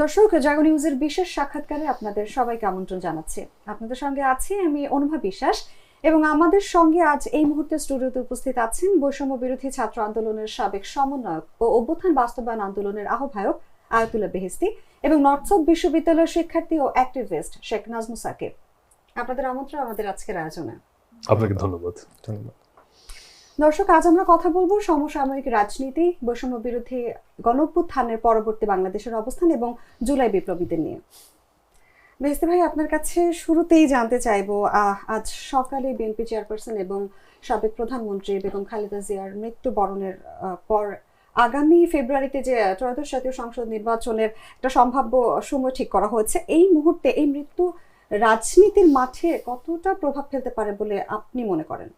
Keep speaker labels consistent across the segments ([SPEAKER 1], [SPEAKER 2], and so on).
[SPEAKER 1] দর্শক, জাগো নিউজের বিশেষ সাক্ষাৎকারে আপনাদের সবাইকে আমন্ত্রণ জানাচ্ছি। আপনাদের সঙ্গে আছি আমি অনুভা বিশ্বাস এবং আমাদের সঙ্গে আজ এই মুহূর্তে স্টুডিওতে উপস্থিত আছেন বৈষম্য বিরোধী ছাত্র আন্দোলনের সাবেক সমন্বয়ক ও অভ্যুত্থান বাস্তবায়ন আন্দোলনের আহ্বায়ক আয়াতুল্লাহ বেহেশতি এবং নর্থ সাউথ বিশ্ববিদ্যালয়ের শিক্ষার্থী ও অ্যাক্টিভিস্ট শেখ নাজমুস সাকিব। আপনাদের আমন্ত্রণ আমাদের আজকের আয়োজনে।
[SPEAKER 2] আপনাকে ধন্যবাদ।
[SPEAKER 1] দর্শক, আজ আমরা কথা বলবো সমসাময়িক রাজনীতি, বৈষম্য বিরোধী গণঅভ্যুত্থানের পরবর্তী বাংলাদেশের অবস্থান এবং জুলাই বিপ্লবীদের নিয়ে। বেহেশতি ভাই, আপনার কাছে শুরুতেই জানতে চাইবো, আজ সকালে বিএনপি চেয়ারপারসন এবং সাবেক প্রধানমন্ত্রী বেগম খালেদা জিয়ার মৃত্যুবরণের পর আগামী ফেব্রুয়ারিতে যে ত্রয়োদশ জাতীয় সংসদ নির্বাচনের একটা সম্ভাব্য সময় ঠিক করা হয়েছে, এই মুহূর্তে এই মৃত্যু রাজনীতির মাঠে কতটা প্রভাব ফেলতে পারে বলে আপনি মনে করেন?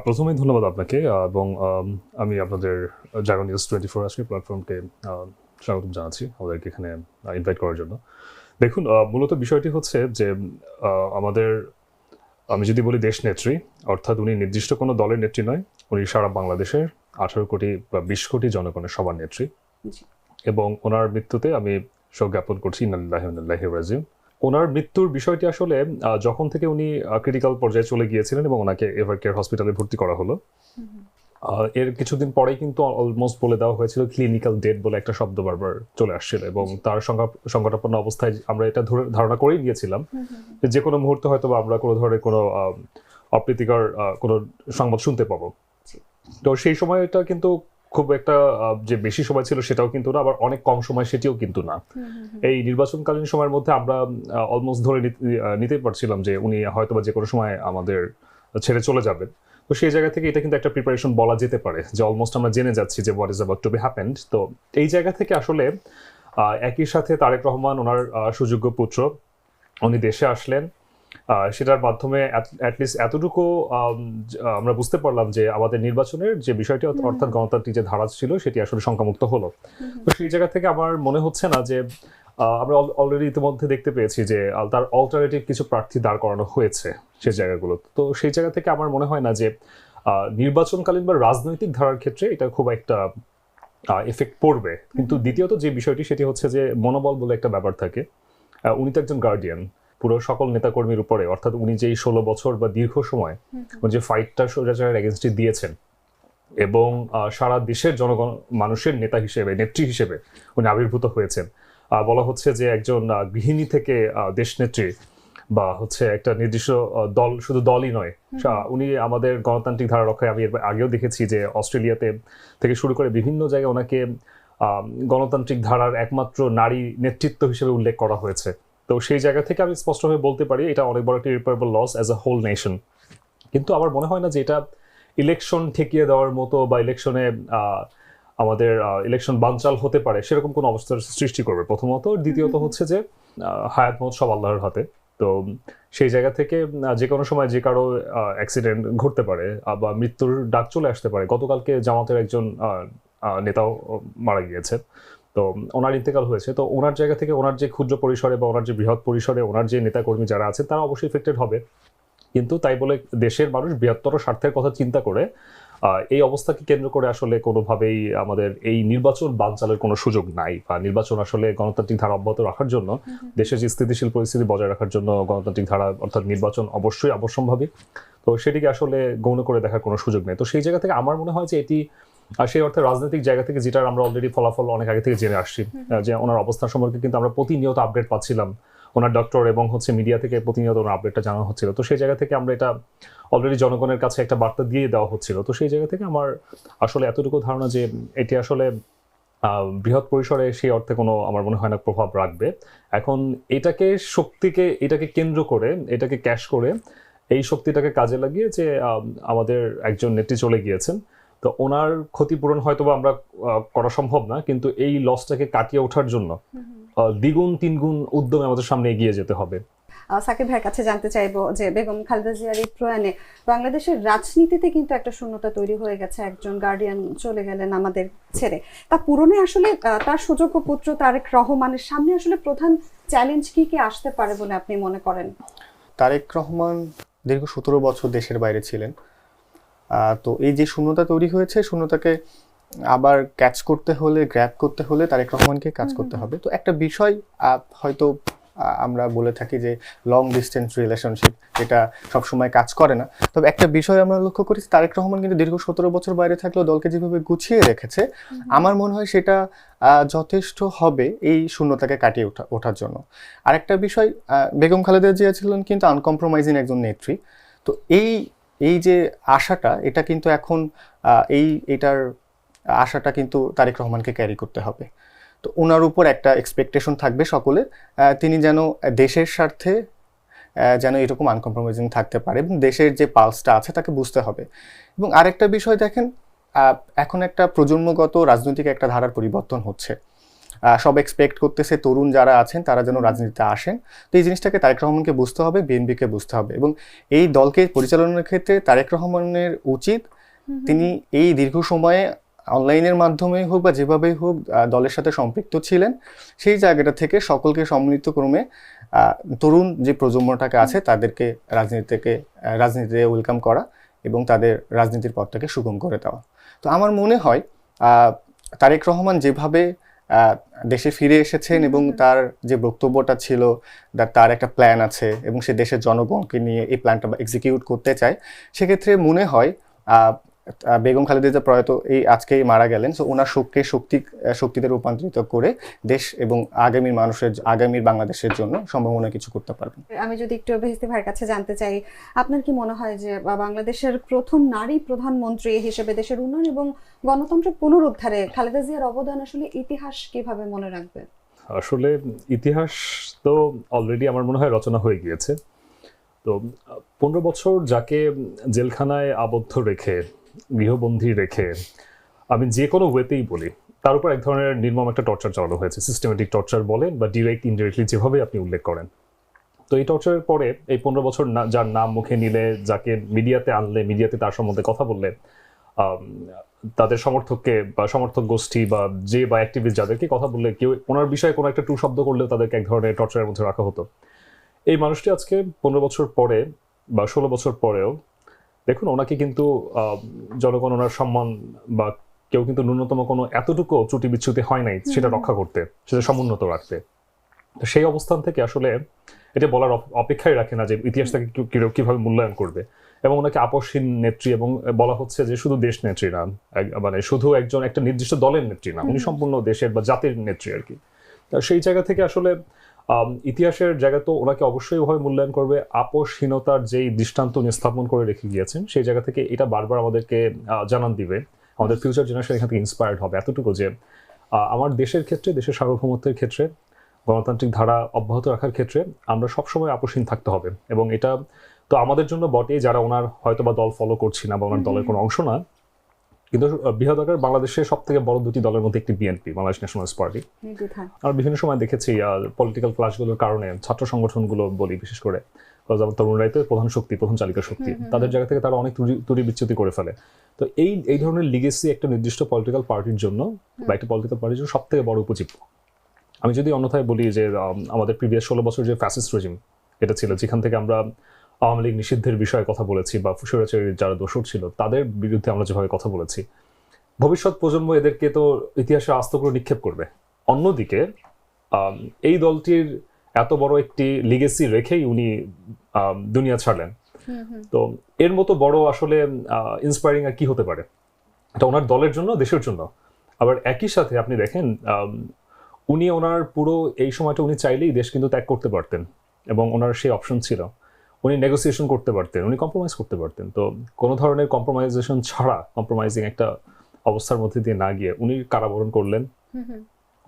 [SPEAKER 2] প্রথমেই ধন্যবাদ আপনাকে এবং আমি আপনাদের জাগো নিউজ 24 আজকের প্ল্যাটফর্মকে স্বাগত জানাচ্ছি আমাদেরকে এখানে ইনভাইট করার জন্য। দেখুন, মূলত বিষয়টি হচ্ছে যে আমি যদি বলি দেশ নেত্রী, অর্থাৎ উনি নির্দিষ্ট কোনো দলের নেত্রী নয়, উনি সারা বাংলাদেশের 18 কোটি বা 20 কোটি জনগণের সবার নেত্রী। এবং ওনার মৃত্যুতে আমি শোক জ্ঞাপন করছি, ইন্না লিল্লাহি ওয়া ইন্না ইলাইহি রাজিউন। ওনার মৃত্যুর বিষয়টি আসলে যখন থেকে উনি ক্রিটিক্যাল পর্যায়ে চলে গিয়েছিলেন এবং ওনাকে এভার কেয়ার হসপিটালে ভর্তি করা হলো, এর কিছুদিন পরেই কিন্তু অলমোস্ট বলে দেওয়া হয়েছিল ক্লিনিক্যাল ডেথ বলে একটা শব্দ বারবার চলে আসছিল এবং তার সংকটাপন্ন অবস্থায় আমরা এটা ধারণা করেই নিয়েছিলাম যে কোনো মুহূর্তে হয়তো আমরা কোনো ধরনের কোনো অপ্রীতিকর কোনো সংবাদ শুনতে পাবো। তো সেই সময়টা কিন্তু খুব একটা যে বেশি সময় ছিল সেটাও কিন্তু না, আবার অনেক কম সময় সেটিও কিন্তু না। এই নির্বাচনকালীন সময়ের মধ্যে আমরা অলমোস্ট ধরে নিতেই পারছিলাম যে উনি হয়তোবা যে কোনো সময় আমাদের ছেড়ে চলে যাবেন। তো সেই জায়গা থেকে এটা কিন্তু একটা প্রিপারেশন বলা যেতে পারে যে অলমোস্ট আমরা জেনে যাচ্ছি যে what is about to be happened. তো এই জায়গা থেকে আসলে একই সাথে তারেক রহমান, ওনার সুযোগ্য পুত্র, উনি দেশে আসলেন। সেটার মাধ্যমে অ্যাটলিস্ট এতটুকু আমরা বুঝতে পারলাম যে আমাদের নির্বাচনের যে বিষয়টি অর্থাৎ গণতান্ত্রিক যে ধারা ছিল সেটি আসলে শঙ্কামুক্ত হলো। তো সেই জায়গা থেকে আমার মনে হচ্ছে না যে আমরা অলরেডি ইতিমধ্যে দেখতে পেয়েছি যে তার অল্টারনেটিভ কিছু প্রার্থী দাঁড় করানো হয়েছে সেই জায়গাগুলো। তো সেই জায়গা থেকে আমার মনে হয় না যে নির্বাচনকালীন বা রাজনৈতিক ধারার ক্ষেত্রে এটা খুব একটা এফেক্ট পড়বে। কিন্তু দ্বিতীয়ত যে বিষয়টি সেটি হচ্ছে যে মনোবল বলে একটা ব্যাপার থাকে। উনি তো একজন গার্ডিয়ান পুরো সকল নেতাকর্মীর উপরে, অর্থাৎ উনি যেই 16 বছর বা দীর্ঘ সময় যে ফাইটটা স্বৈরাচারের এগেনস্টে দিয়েছেন এবং সারা দেশের জনগণ মানুষের নেতা হিসেবে, নেত্রী হিসেবে উনি আবির্ভূত হয়েছেন। বলা হচ্ছে যে একজন গৃহিণী থেকে দেশ নেত্রী বা হচ্ছে একটা নির্দিষ্ট দল, শুধু দলই নয়, উনি আমাদের গণতান্ত্রিক ধারা রক্ষায়, আমি এর আগেও দেখেছি যে অস্ট্রেলিয়াতে থেকে শুরু করে বিভিন্ন জায়গায় ওনাকে গণতান্ত্রিক ধারার একমাত্র নারী নেতৃত্ব হিসেবে উল্লেখ করা হয়েছে। তো সেই জায়গা থেকে আমি স্পষ্টভাবে বলতে পারি এটা অনেক বড় একটা irreparable loss as a whole nation. কিন্তু আমার মনে হয় না যে এটা ইলেকশন ঠেকিয়ে দেওয়ার মতো বা ইলেকশনে আমাদের ইলেকশন বানচাল হতে পারে সেরকম কোনো অবস্থার সৃষ্টি করবে, প্রথমত। দ্বিতীয়ত হচ্ছে যে হায়াত মত সব আল্লাহর হাতে। তো সেই জায়গা থেকে যে কোনো সময় যে কারো অ্যাক্সিডেন্ট ঘটতে পারে বা মৃত্যুর ডাক চলে আসতে পারে। গতকালকে জামাতের একজন নেতাও মারা গিয়েছে, তো ওনার ইন্তেকাল হয়েছে। তো ওনার জায়গা থেকে ওনার যে ক্ষুদ্র পরিসরে বা ওনার যে বৃহৎ পরিসরে ওনার যে নেতাকর্মী যারা আছে তারা অবশ্যই এফেক্টেড হবে। কিন্তু তাই বলে দেশের মানুষ বৃহত্তর স্বার্থের কথা চিন্তা করে এই অবস্থাকে কেন্দ্র করে আসলে কোনোভাবেই আমাদের এই নির্বাচন বানচালের কোনো সুযোগ নাই, বা নির্বাচন আসলে গণতান্ত্রিক ধারা অব্যাহত রাখার জন্য, দেশের যে স্থিতিশীল পরিস্থিতি বজায় রাখার জন্য গণতান্ত্রিক ধারা অর্থাৎ নির্বাচন অবশ্যই অবশ্যম্ভাবী। তো সেটিকে আসলে গৌণ করে দেখার কোনো সুযোগ নেই। তো সেই জায়গা থেকে আমার মনে হয় যে এটি সেই অর্থে রাজনৈতিক জায়গা থেকে যেটার আমরা অলরেডি ফলাফল অনেক আগে থেকে জেনে আসছি, যে ওনার অবস্থান সম্পর্কে কিন্তু আমরা প্রতিনিয়ত আপডেট পাচ্ছিলাম, ওনার ডক্টর এবং হচ্ছে মিডিয়া থেকে প্রতিনিয়ত ওনার আপডেটটা জানানো হচ্ছিল। তো সেই জায়গা থেকে আমরা এটা অলরেডি জনগণের কাছে একটা বার্তা দিয়ে দেওয়া হচ্ছিল। তো সেই জায়গা থেকে আমার আসলে এতটুকু ধারণা যে এটি আসলে বৃহৎ পরিসরে সেই অর্থে কোনো আমার মনে হয় না প্রভাব রাখবে। এখন এটাকে কেন্দ্র করে, এটাকে ক্যাশ করে, এই শক্তিটাকে কাজে লাগিয়ে যে আমাদের একজন নেত্রী চলে গিয়েছেন, তো ওনার ক্ষতিপূরণ হয়তো বা আমরা করা সম্ভব না, কিন্তু এই লসটাকে কাটিয়ে ওঠার জন্য দ্বিগুণ তিনগুণ উদ্যমে আমাদের সামনে এগিয়ে যেতে হবে।
[SPEAKER 1] সাকিব ভাইয়ের কাছে জানতে চাইবো যে বেগম খালেদা জিয়ার এই প্রয়াণে বাংলাদেশের রাজনীতিতে কিন্তু একটা শূন্যতা তৈরি হয়ে গেছে। একজন গার্ডিয়ান চলে গেলেন আমাদের ছেড়ে, তা পূরণে আসলে তার সুযোগ্য পুত্র তারেক রহমানের সামনে আসলে প্রধান চ্যালেঞ্জ কি কি আসতে পারে বলে আপনি মনে করেন?
[SPEAKER 3] তারেক রহমান দীর্ঘ 17 বছর দেশের বাইরে ছিলেন। তো এই যে শূন্যতা তৈরি হয়েছে, শূন্যতাকে আবার ক্যাচ করতে হলে, গ্র্যাব করতে হলে তারেক রহমানকে কাজ করতে হবে। তো একটা বিষয় হয়তো আমরা বলে থাকি যে লং ডিস্টেন্স রিলেশনশিপ, যেটা সবসময় কাজ করে না। তবে একটা বিষয় আমরা লক্ষ্য করি, তারেক রহমান কিন্তু দীর্ঘ 17 বছর বাইরে থাকলেও দলকে যেভাবে গুছিয়ে রেখেছে, আমার মনে হয় সেটা যথেষ্ট হবে এই শূন্যতাকে কাটিয়ে ওঠার জন্য। আরেকটা বিষয়, বেগম খালেদা জিয়া ছিলেন কিন্তু আনকম্প্রোমাইজিং একজন নেত্রী। তো এই যে আশাটা, এটা কিন্তু এখন এটার আশাটা কিন্তু তারেক রহমানকে ক্যারি করতে হবে। তো ওনার উপর একটা এক্সপেকটেশন থাকবে সকলের, তিনি যেন দেশের স্বার্থে যেন এরকম আনকম্প্রোমাইজিং থাকতে পারে এবং দেশের যে পালসটা আছে তাকে বুঝতে হবে। এবং আরেকটা বিষয় দেখেন, এখন একটা প্রজন্মগত রাজনৈতিক একটা ধারার পরিবর্তন হচ্ছে। সব এক্সপেক্ট করতেছে তরুণ যারা আছেন তারা যেন রাজনীতিতে আসেন। তো এই জিনিসটাকে তারেক রহমানকে বুঝতে হবে, বিএনপিকে বুঝতে হবে, এবং এই দলকে পরিচালনার ক্ষেত্রে তারেক রহমানের উচিত তিনি এই দীর্ঘ সময়ে অনলাইনের মাধ্যমে হোক বা যেভাবেই হোক দলের সাথে সম্পৃক্ত ছিলেন, সেই জায়গাটা থেকে সকলকে সম্মিলিত ক্রমে তরুণ যে প্রজন্মটাকে আছে তাদেরকে রাজনীতিতে ওয়েলকাম করা এবং তাদের রাজনীতির পথটাকে সুগম করে দেওয়া। তো আমার মনে হয় তারেক রহমান যেভাবে দেশে ফিরে এসেছেন এবং তার যে বক্তব্যটা ছিল, তার একটা প্ল্যান আছে এবং সে দেশের জনগণকে নিয়ে এই প্ল্যানটা এক্সিকিউট করতে চায়, সেক্ষেত্রে মনে হয় বেগম খালেদা জিয়া প্রয়াত এই আজকেই মারা গেলেন, সো ওনার শোককে শক্তিতে রূপান্তরিত করে দেশ এবং আগামীর বাংলাদেশের জন্য সম্ভাবনা কিছু করতে পারবেন।
[SPEAKER 1] আমি যদি একটু বেহেশতি ভাইয়ের কাছে জানতে চাই, আপনার কি মনে হয় যে বাংলাদেশের প্রথম নারী প্রধানমন্ত্রী হিসেবে দেশের উন্নয়ন এবং গণতন্ত্র পুনরুদ্ধারে খালেদা জিয়ার অবদান আসলে ইতিহাস কিভাবে মনে রাখবে?
[SPEAKER 2] আসলে ইতিহাস তো অলরেডি আমার মনে হয় রচনা হয়ে গিয়েছে। তো 15 বছর যাকে জেলখানায় আবদ্ধ রেখে, গৃহবন্দী রেখে, আমি যে কোনো ওয়েতেই বলি, তার উপর এক ধরনের নির্মম একটা টর্চার চালানো হয়েছে। সিস্টেমেটিক টর্চার বলেন বা ডিরেক্ট ইনডিরেক্টলি যেভাবে আপনি উল্লেখ করেন। তো এই টর্চারের পরে এই 15 বছর যার নাম মুখে নিলে, যাকে মিডিয়াতে আনলে, মিডিয়াতে তার সম্বন্ধে কথা বললে, তাদের সমর্থককে বা সমর্থক গোষ্ঠী বা অ্যাক্টিভিস্ট যাদেরকে কথা বললে, কেউ ওনার বিষয়ে কোনো একটা টু শব্দ করলেও তাদেরকে এক ধরনের টর্চারের মধ্যে রাখা হতো। এই মানুষটি আজকে 15 বছর পরে বা 16 বছর পরেও দেখুন, ওনাকে কিন্তু জনগণ ওনার সম্মান বা কেউ কিন্তু ন্যূনতম কোনো এতটুকু ত্রুটি বিচ্যুতি হয় নাই সেটা রক্ষা করতে, সেটা সমুন্নত রাখতে। তো সেই অবস্থান থেকে আসলে এটা বলার অপেক্ষাই রাখে না যে ইতিহাস তাকে কিভাবে মূল্যায়ন করবে। এবং ওনাকে আপসহীন নেত্রী, এবং বলা হচ্ছে যে শুধু দেশ নেত্রী না, মানে শুধু একটা নির্দিষ্ট দলের নেত্রী না, উনি সম্পূর্ণ দেশের বা জাতির নেত্রী আর কি। সেই জায়গা থেকে আসলে ইতিহাসের জায়গা তো ওনাকে অবশ্যই ওভাবে মূল্যায়ন করবে। আপসহীনতার যেই দৃষ্টান্ত উনি স্থাপন করে রেখে গিয়েছেন, সেই জায়গা থেকে এটা বারবার আমাদেরকে জানান দিবে, আমাদের ফিউচার জেনারেশন এখান থেকে ইন্সপায়ার্ড হবে এতটুকু যে আমার দেশের ক্ষেত্রে, দেশের সার্বভৌমত্বের ক্ষেত্রে, গণতান্ত্রিক ধারা অব্যাহত রাখার ক্ষেত্রে আমরা সবসময় আপসহীন থাকতে হবে। এবং এটা তো আমাদের জন্য বটেই, যারা ওনার হয়তো বা দল ফলো করছি না বা ওনার দলের কোনো অংশ না, কিন্তু বৃহৎ আকার বাংলাদেশের সব থেকে বড় দুটি দলের মধ্যে একটি বিএনপি, বাংলাদেশ ন্যাশনালিস্ট পার্টি। আমরা বিভিন্ন সময় দেখেছি পলিটিক্যাল ক্লাসগুলোর কারণে ছাত্র সংগঠনগুলো বলি বিশেষ করে, তরুণরাই তো প্রধান শক্তি, প্রধান চালিকা শক্তি, তাদের জায়গা থেকে তারা অনেক ত্রুটি বিচ্যুতি করে ফেলে। তো এই ধরনের লিগেসি একটা নির্দিষ্ট পলিটিক্যাল পার্টির জন্য বা একটা পলিটিক্যাল পার্টির জন্য সব থেকে বড় উপজীব্য। আমি যদি অন্যথায় বলি যে আমাদের প্রিভিয়াস 16 বছর যে ফ্যাসিস্ট রেজিম এটা ছিল, যেখান থেকে আমরা আওয়ামী লীগ নিষিদ্ধের বিষয়ে কথা বলেছি বা স্বৈরাচারীর যারা দোষর ছিল তাদের বিরুদ্ধে আমরা যেভাবে কথা বলেছি, ভবিষ্যৎ প্রজন্ম এদেরকে তো ইতিহাসে আস্ত করে নিক্ষেপ করবে। অন্যদিকে এই দলটির এত বড় একটি লিগেসি রেখেই উনি দুনিয়া ছাড়লেন। তো এর মতো বড় আসলে ইন্সপায়ারিং আর কি হতে পারে, এটা ওনার দলের জন্য, দেশের জন্য। আবার একই সাথে আপনি দেখেন উনি ওনার পুরো এই সময়টা উনি চাইলেই দেশ কিন্তু ত্যাগ করতে পারতেন এবং ওনার সেই অপশন ছিল। উনি নেগোসিয়েশন করতে পারতেন, উনি কম্প্রোমাইজ করতে পারতেন। তো কোনো ধরনের কম্প্রোমাইজেশন ছাড়া, কম্প্রোমাইজিং একটা অবস্থার মধ্যে দিয়ে না গিয়ে উনি কারাবরণ করলেন,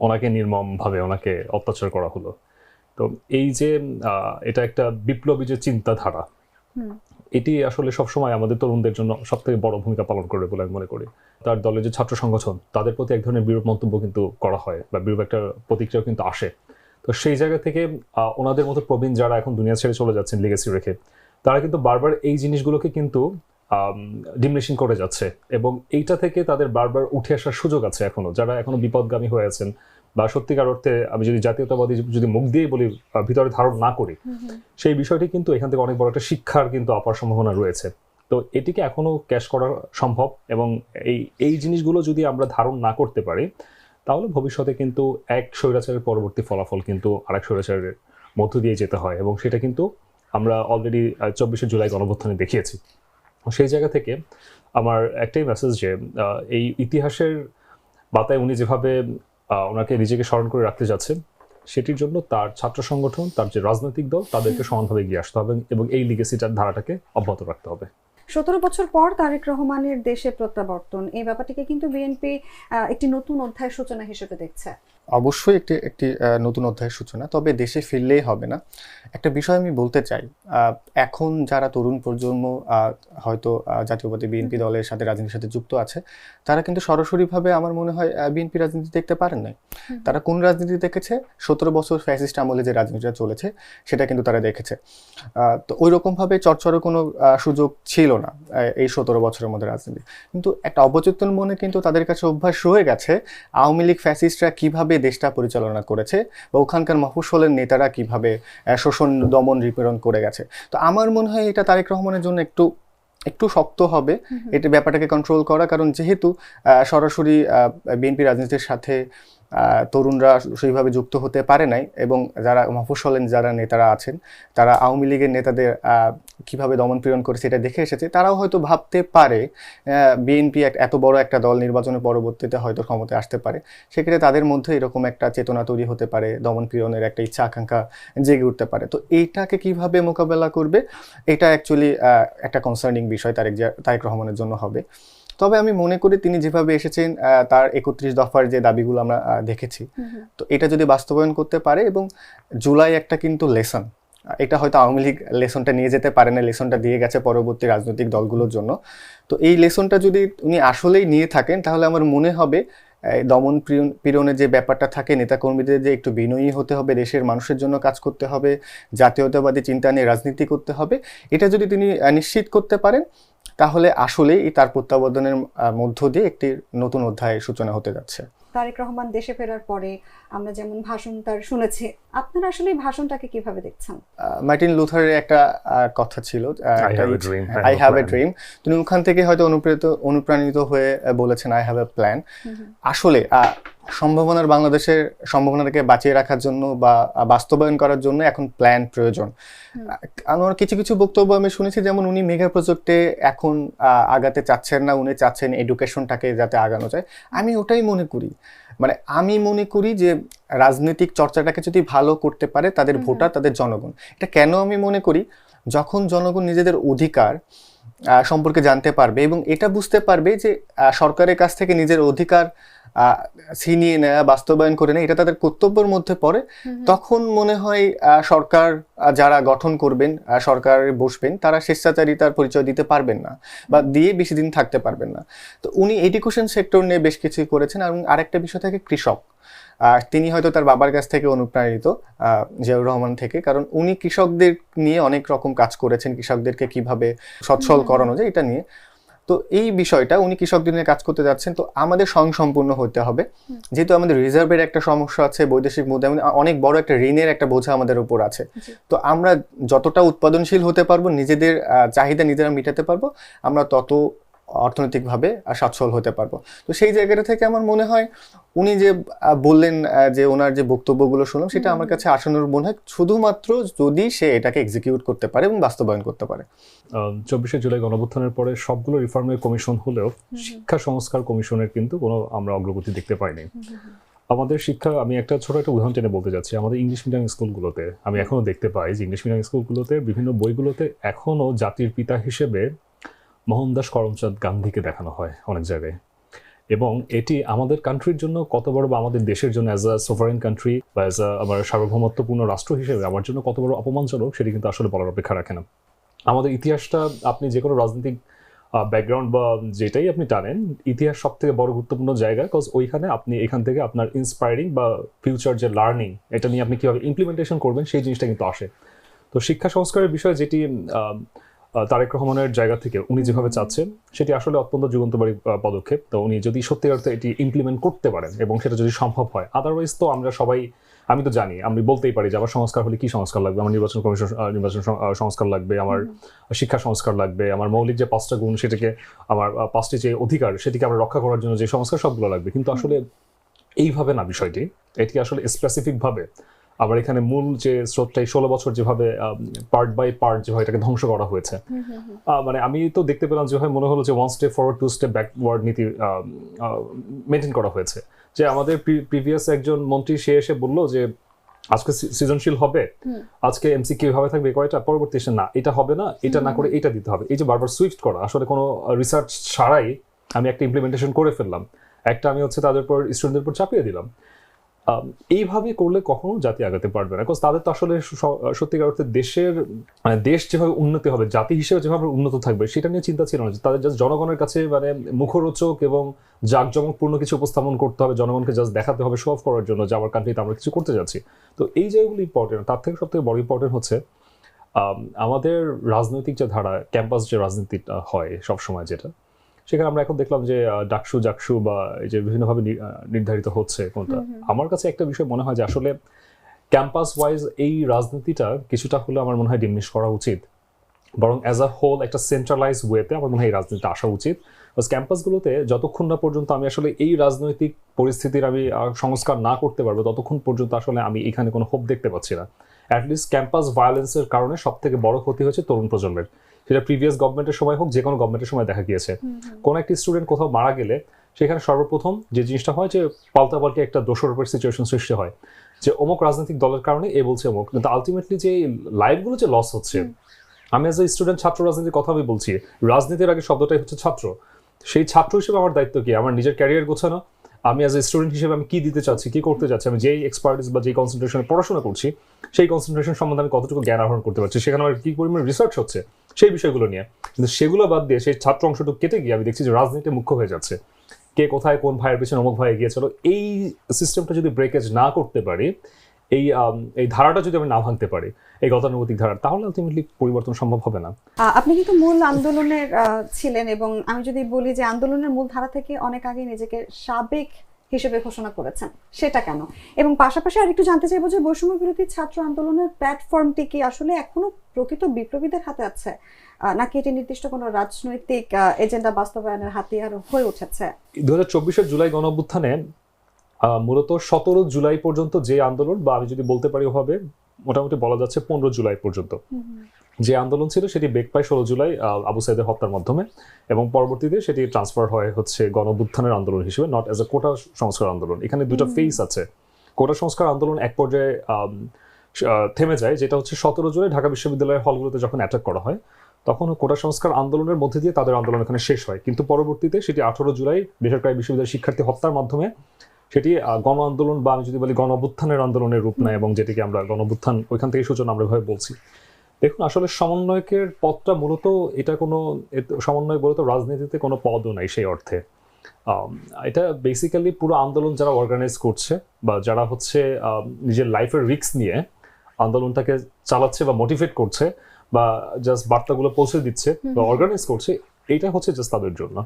[SPEAKER 2] ওনাকে নির্মমভাবে ওনাকে অত্যাচার করা হলো। তো এই যে এটা একটা বিপ্লবী যে চিন্তাধারা, এটি আসলে সবসময় আমাদের তরুণদের জন্য সব থেকে বড় ভূমিকা পালন করবে বলে আমি মনে করি। তার দলের যে ছাত্র সংগঠন, তাদের প্রতি এক ধরনের বিরূপ মন্তব্য কিন্তু করা হয় বা বিরূপ একটা প্রতিক্রিয়া কিন্তু আসে। তো সেই জায়গা থেকে ওনাদের মতো প্রবীণ যারা এখন দুনিয়া ছেড়ে চলে যাচ্ছেন লিগেসি রেখে, তারা কিন্তু বারবার এই জিনিসগুলোকে কিন্তু ডিমিনিশিং করে যাচ্ছে এবং এইটা থেকে তাদের বারবার উঠে আসার সুযোগ আছে এখনো, যারা এখনো বিপদগামী হয়ে আছেন বা সত্যিকার অর্থে আমি যদি জাতীয়তাবাদী যদি মুখ দিয়েই বলি ভিতরে ধারণ না করি, সেই বিষয়টি কিন্তু এখান থেকে অনেক বড় একটা শিক্ষার কিন্তু অপার সম্ভাবনা রয়েছে। তো এটিকে এখনো ক্যাশ করা সম্ভব, এবং এই জিনিসগুলো যদি আমরা ধারণ না করতে পারি তাহলে ভবিষ্যতে কিন্তু এক স্বৈরাচারের পরবর্তী ফলাফল কিন্তু আরেক স্বৈরাচারের মধ্য দিয়ে যেতে হয়, এবং সেটা কিন্তু আমরা অলরেডি 24শে জুলাই গণঅভ্যুত্থানে দেখিয়েছি। সেই জায়গা থেকে আমার একটাই মেসেজ যে এই ইতিহাসের বাতায় উনি যেভাবে ওনাকে নিজেকে স্মরণ করে রাখতে যাচ্ছেন, সেটির জন্য তার ছাত্র সংগঠন, তার যে রাজনৈতিক দল, তাদেরকে সমানভাবে এগিয়ে আসতে হবে এবং এই লিগেসিটার ধারাটাকে অব্যাহত রাখতে হবে।
[SPEAKER 1] 17 বছর পর তারেক রহমানের দেশে প্রত্যাবর্তন, এই ব্যাপারটিকে কিন্তু বিএনপি একটি নতুন অধ্যায়ের সূচনা হিসেবে দেখছে।
[SPEAKER 3] অবশ্যই একটি নতুন অধ্যায়ের সূচনা, তবে দেশে ফিরলেই হবে না। একটা বিষয় আমি বলতে চাই, এখন যারা তরুণ প্রজন্ম হয়তো জাতীয়বাদী বিএনপি দলের সাথে রাজনীতির সাথে যুক্ত আছে, তারা কিন্তু সরাসরিভাবে আমার মনে হয় বিএনপি রাজনীতি দেখতে পারেন নাই। তারা কোন রাজনীতি দেখেছে? 17 বছর ফ্যাসিস্ট আমলে যে রাজনীতিটা চলেছে সেটা কিন্তু তারা দেখেছে। তো ওই রকমভাবে চর্চারও কোনো সুযোগ ছিল না এই 17 বছরের মধ্যে রাজনীতি। কিন্তু একটা অবচেতন মনে কিন্তু তাদের কাছে অভ্যাস রয়ে গেছে আওয়ামী লীগ ফ্যাসিস্টরা কিভাবে দেশটা পরিচালনা করেছে বা ওখানকার মফস্বলের নেতারা কিভাবে শোষণ, দমন, নিপীড়ন করে গেছে। তো আমার মনে হয় এটা তারেক রহমানের জন্য একটু শক্ত হবে এটা ব্যাপারটাকে কন্ট্রোল করা, কারণ যেহেতু সরাসরি বিএনপি রাজনীতির সাথে তরুণরা সেইভাবে যুক্ত হতে পারে নাই, এবং যারা মফস্বলের যারা নেতারা আছেন তারা আওয়ামী লীগের নেতাদের কিভাবে দমন পীড়ন করে সেটা দেখে এসেছে, তারাও হয়তো ভাবতে পারে বিএনপি এত বড় একটা দল নির্বাচনের পরবর্তীতে হয়তো ক্ষমতায় আসতে পারে, সেক্ষেত্রে তাদের মধ্যে এরকম একটা চেতনা তৈরি হতে পারে, দমন পীড়নের একটা ইচ্ছা আকাঙ্ক্ষা জেগে উঠতে পারে। তো এইটাকে কিভাবে মোকাবেলা করবে, এটা অ্যাকচুয়ালি একটা কনসার্নিং বিষয় তারেক রহমানের জন্য হবে। তবে আমি মনে করি তিনি যেভাবে এসেছেন, তার 31 দফার যে দাবিগুলো আমরা দেখেছি, তো এটা যদি বাস্তবায়ন করতে পারে, এবং জুলাই একটা কিন্তু লেসন, এটা হয়তো আওয়ামী লীগ লেসনটা নিয়ে যেতে পারে না, লেসনটা দিয়ে গেছে পরবর্তী রাজনৈতিক দলগুলোর জন্য। তো এই লেসনটা যদি উনি আসলেই নিয়ে থাকেন, তাহলে আমার মনে হবে দমন পীড়নের যে ব্যাপারটা থাকে, নেতাকর্মীদের যে একটু বিনয়ী হতে হবে, দেশের মানুষের জন্য কাজ করতে হবে, জাতীয়তাবাদী চিন্তা নিয়ে রাজনীতি করতে হবে, এটা যদি তিনি নিশ্চিত করতে পারেন, তাহলে আসলেই তার প্রত্যাবর্তনের মধ্য দিয়ে একটি নতুন অধ্যায়ের সূচনা হতে যাচ্ছে।
[SPEAKER 1] তারেক রহমান দেশে ফেরার পরে আমরা যেমন ভাষণ তার শুনেছি, আপনারা আসলে এই ভাষণটাকে কিভাবে দেখছেন?
[SPEAKER 3] মার্টিন লুথারের একটা কথা ছিল, আই হ্যাভ এ ড্রিম। তিনি ওখান থেকে হয়তো অনুপ্রাণিত হয়ে বলেছেন আই হ্যাভ এ প্ল্যান। আসলে সম্ভাবনার বাংলাদেশের সম্ভাবনাটাকে বাঁচিয়ে রাখার জন্য বা বাস্তবায়ন করার জন্য এখন প্ল্যান প্রয়োজন। আমার কিছু বক্তব্য আমি শুনেছি, যেমন উনি মেগা প্রজেক্টে এখন আগাতে চাচ্ছেন না, উনি চাচ্ছেন এডুকেশনটাকে যাতে আগানো যায়। আমি ওটাই মনে করি, মানে আমি মনে করি যে রাজনৈতিক চর্চাটাকে যদি ভালো করতে পারে তাদের ভোটার, তাদের জনগণ। এটা কেন আমি মনে করি? যখন জনগণ নিজেদের অধিকার সম্পর্কে জানতে পারবে এবং এটা বুঝতে পারবে যে সরকারের কাছ থেকে নিজের অধিকার ছিনিয়ে নেওয়া, বাস্তবায়ন করে নেয়, এটা তাদের কর্তব্যের মধ্যে পড়ে, তখন মনে হয় সরকার যারা গঠন করবেন, সরকারে বসবেন, তারা স্বেচ্ছাচারিতার পরিচয় দিতে পারবেন না বা দিয়ে বেশি দিন থাকতে পারবেন না। তো উনি এডুকেশন সেক্টর নিয়ে বেশ কিছু করেছেন। এবং আরেকটা বিষয় থাকে কৃষক, তিনি হয়তো তার বাবার কাছ থেকে অনুপ্রাণিত, জিয়াউর রহমান থেকে, কারণ উনি কৃষকদের নিয়ে অনেক রকম কাজ করেছেন, কৃষকদেরকে কিভাবে সচ্ছল করানো যায় এটা নিয়ে। তো এই বিষয়টা উনি কৃষকদের নিয়ে কাজ করতে যাচ্ছেন। তো আমাদের স্বয়ংসম্পূর্ণ হতে হবে, যেহেতু আমাদের রিজার্ভের একটা সমস্যা আছে, বৈদেশিক মুদ্রা, অনেক বড় একটা ঋণের একটা বোঝা আমাদের উপর আছে। তো আমরা যতটা উৎপাদনশীল হতে পারবো, নিজেদের চাহিদা নিজেরা মেটাতে পারবো, আমরা তত অর্থনৈতিকভাবে সচ্ছল হতে পারবো। তো সেই জায়গাটা থেকে আমার মনে হয় উনি যে বললেন যে ওনার যে বক্তব্যগুলো শুনলাম, সেটা আমার কাছে আসানোর মনে হয় শুধুমাত্র যদি সে এটাকে এক্সিকিউট করতে পারে এবং বাস্তবায়ন করতে পারে।
[SPEAKER 2] 24শে জুলাই গণঅভ্যুত্থানের পরে সবগুলো রিফর্মের কমিশন হলেও শিক্ষা সংস্কার কমিশনের কিন্তু কোনো আমরা অগ্রগতি দেখতে পাইনি। আমাদের শিক্ষা, আমি একটা ছোট একটা উদাহরণ টেনে বলতে যাচ্ছি, আমাদের ইংলিশ মিডিয়াম স্কুলগুলোতে আমি এখনো দেখতে পাই যে ইংলিশ মিডিয়াম স্কুলগুলোতে বিভিন্ন বইগুলোতে এখনো জাতির পিতা হিসেবে মোহনদাস করমচাঁদ গান্ধীকে দেখানো হয় অনেক জায়গায়, এবং এটি আমাদের কান্ট্রির জন্য কত বড়, বা আমাদের দেশের জন্য অ্যাজ আ সোভারেন কান্ট্রি বা অ্যাজ আ আমার সার্বভৌমত্বপূর্ণ রাষ্ট্র হিসেবে আমার জন্য কত বড় অপমানজনক, সেটি কিন্তু আসলে বলার অপেক্ষা রাখে না। আমাদের ইতিহাসটা, আপনি যে কোনো রাজনৈতিক ব্যাকগ্রাউন্ড বা যেটাই আপনি টানেন, ইতিহাস সব থেকে বড় গুরুত্বপূর্ণ জায়গা, বিকজ ওইখানে আপনি এখান থেকে আপনার ইন্সপায়ারিং বা ফিউচার যে লার্নিং, এটা নিয়ে আপনি কীভাবে ইমপ্লিমেন্টেশন করবেন সেই জিনিসটা কিন্তু আসে। তো শিক্ষা সংস্কারের বিষয়ে যেটি তারেক রহমানের জায়গা থেকে উনি যেভাবে চাচ্ছেন, সেটি আসলে অত্যন্ত যুগান্তকারী পদক্ষেপ। তো উনি যদি সত্যি অর্থে এটি ইমপ্লিমেন্ট করতে পারেন এবং সেটা যদি সম্ভব হয়, আদারওয়াইজ তো আমরা সবাই আমি তো জানি, আমি বলতেই পারি যে আমার সংস্কার হলে কি সংস্কার লাগবে, আমার নির্বাচন কমিশন সংস্কার লাগবে, আমার শিক্ষা সংস্কার লাগবে, আমার মৌলিক যে 5টা গুণ সেটাকে, আমার 5টি যে অধিকার সেটিকে আমরা রক্ষা করার জন্য যে সংস্কার সবগুলো লাগবে। কিন্তু আসলে এইভাবে না বিষয়টি, এটি আসলে স্পেসিফিক ভাবে আবার এখানে মূল যে স্রোতটা 16 বছর যেভাবে পার্ট বাই পার্ট যেভাবে এটাকে ধ্বংস করা হয়েছে, মানে আমি তো দেখতে পেলাম যেভাবে মনে হলো যে 1 স্টেপ ফরওয়ার্ড 2 স্টেপ ব্যাকওয়ার্ড নীতি মেনটেন করা হয়েছে। যে আমাদের প্রিভিয়াস একজন মন্ত্রী সে এসে বললো যে আজকে সৃজনশীল হবে, আজকে এমসিকিউ কিভাবে থাকবে কয়টা, পরবর্তী এসে না এটা হবে না, এটা না করে এটা দিতে হবে। এই যে বারবার সুইফট করা, আসলে কোনো রিসার্চ ছাড়াই আমি একটা ইমপ্লিমেন্টেশন করে ফেললাম, একটা আমি হচ্ছে তাদের উপর স্টুডেন্টদের উপর চাপিয়ে দিলাম। এইভাবে করলে কখনো জাতি আগাতে পারবে না, বিকজ তাদের তো আসলে সত্যিকার অর্থে দেশের দেশ যেভাবে উন্নতি হবে, জাতি হিসেবে যেভাবে উন্নত থাকবে সেটা নিয়ে চিন্তা ছিল না। তাদের জাস্ট জনগণের কাছে মানে মুখরোচক এবং জাঁকজমকপূর্ণ কিছু উপস্থাপন করতে হবে, জনগণকে জাস্ট দেখাতে হবে শো অফ করার জন্য যে আমার কান্ট্রিতে আমরা কিছু করতে যাচ্ছি। তো এই জায়গাগুলো ইম্পর্টেন্ট। তার থেকে সবথেকে বড় ইম্পর্টেন্ট হচ্ছে আমাদের রাজনৈতিক যে ধারা, ক্যাম্পাস যে রাজনীতিটা হয় সবসময়, যেটা সেখানে আমরা এখন দেখলাম যে ডাকসু জাকসু বা এই যে বিভিন্নভাবে নির্ধারিত হচ্ছে কোনটা। আমার কাছে একটা বিষয় মনে হয় যে আসলে ক্যাম্পাস ওয়াইজ এই রাজনীতিটা কিছুটা হলে আমার মনে হয় ডিমিনিশ করা উচিত, বরং অ্যাজ আ হোল একটা সেন্ট্রালাইজ ওয়েতে আমার মনে হয় এই রাজনীতিটা আসা উচিত। ক্যাম্পাসগুলোতে যতক্ষণ না পর্যন্ত আমি আসলে এই রাজনৈতিক পরিস্থিতির আমি সংস্কার না করতে পারবো, ততক্ষণ পর্যন্ত আসলে আমি এখানে কোনো হোপ দেখতে পাচ্ছি না। অ্যাটলিস্ট ক্যাম্পাস ভায়োলেন্সের কারণে সব থেকে বড় ক্ষতি হয়েছে তরুণ প্রজন্মের, সেটা প্রিভিয়াস গভর্নমেন্টের সময় হোক, যে কোনো গভর্নমেন্টের সময় দেখা গিয়েছে। কোনো একটি স্টুডেন্ট কোথাও মারা গেলে সেখানে সর্বপ্রথম যে জিনিসটা হয় যে পাল্টাপাল্টি একটা দোষারোপের সিচুয়েশন সৃষ্টি হয়, যে অমুক রাজনৈতিক দলের কারণে এ বলছে অমুক। কিন্তু আলটিমেটলি যে লাইফগুলো যে লস হচ্ছে, আমি অ্যাজ এ স্টুডেন্ট ছাত্র রাজনীতির কথা আমি বলছি, রাজনীতির আগে শব্দটাই হচ্ছে ছাত্র। সেই ছাত্র হিসেবে আমার দায়িত্ব কি? আমার নিজের ক্যারিয়ার গোছানো। আমি অ্যাজ এ স্টুডেন্ট হিসেবে আমি কি দিতে চাচ্ছি, কি করতে চাচ্ছি, আমি যেই এক্সপার্টিস বা যেই কনসেন্ট্রেশনে পড়াশোনা করছি সেই কনসেন্ট্রেশন সম্বন্ধে আমি কতটুকু জ্ঞান আহরণ করতে পারছি, সেখানে আমার কি পরিমাণ রিসার্চ হচ্ছে সেই বিষয়গুলো নিয়ে। কিন্তু সেগুলো বাদ দিয়ে সেই ছাত্র অংশটুকু কেটে গিয়ে আমি দেখছি যে রাজনীতি মুখ্য হয়ে যাচ্ছে, কে কোথায় কোন ভাইয়ের পেছনে অমুক ভাই এগিয়েছিল। এই সিস্টেমটা যদি ব্রেকেজ না করতে পারি, এই ধারাটা যদি আমি না ভাঙতে পারি, এই গতানুগতিক ধারা, তাহলে আলটিমেটলি পরিবর্তন সম্ভব হবে না।
[SPEAKER 1] আপনি কিন্তু মূল আন্দোলনের ছিলেন, এবং আমি যদি বলি যে আন্দোলনের মূল ধারা থেকে অনেক আগে নিজেকে সাবেক হিসেবে ঘোষণা করেছেন, সেটা কেন? এবং পাশাপাশি আরেকটু জানতে চাইবো যে বৈষম্য বিরোধী ছাত্র আন্দোলনের প্ল্যাটফর্মটি কি আসলে এখনো প্রকৃত বিপ্লবীদের হাতে আছে, নাকি এটি নির্দিষ্ট কোনো রাজনৈতিক এজেন্ডা বাস্তবায়নের হাতিয়ার হয়ে উঠেছে?
[SPEAKER 2] 2024 জুলাই গণঅভ্যুত্থানে মূলত 17 জুলাই পর্যন্ত যে আন্দোলন, বা আমি যদি বলতে পারি ওভাবে মোটামুটি বলা যাচ্ছে 15 জুলাই পর্যন্ত যে আন্দোলন ছিল, সেটি বেগ পায় 16 জুলাই আবু সাইদের হত্যার মাধ্যমে, এবং পরবর্তীতে সেটি ট্রান্সফার হয় হচ্ছে গণঅভ্যুত্থানের আন্দোলন হিসেবে, নট অ্যাজ এ কোটা সংস্কার আন্দোলন। এখানে দুটো ফেজ আছে। কোটা সংস্কার আন্দোলন এক পর্যায়ে থেমে যায়, যেটা হচ্ছে 17 জুলাই ঢাকা বিশ্ববিদ্যালয়ের হলগুলোতে যখন অ্যাটাক করা হয়, তখন কোটা সংস্কার আন্দোলনের মধ্যে দিয়ে তাদের আন্দোলন এখানে শেষ হয়। কিন্তু পরবর্তীতে সেটি 18 জুলাই বেসরকারি বিশ্ববিদ্যালয়ের শিক্ষার্থী হত্যার মাধ্যমে সেটি গণ আন্দোলন, বা আমি যদি বলি গণ অভ্যুত্থানের আন্দোলনের রূপ নেয়, এবং যেটিকে আমরা গণ অভ্যুত্থান ওইখান থেকে সূচনা আমরা এভাবে বলছি। দেখুন, আসলে সমন্বয়কের পদটা মূলত এটা কোনো সমন্বয় বলতে রাজনীতিতে কোনো পদও নাই সেই অর্থে। এটা বেসিক্যালি পুরো আন্দোলন যারা অর্গানাইজ করছে, বা যারা হচ্ছে নিজের লাইফের রিস্ক নিয়ে আন্দোলনটাকে চালাচ্ছে বা মোটিভেট করছে, বা জাস্ট বার্তাগুলো পৌঁছে দিচ্ছে বা অর্গানাইজ করছে, এইটা হচ্ছে জাস্ট তাদের জন্য।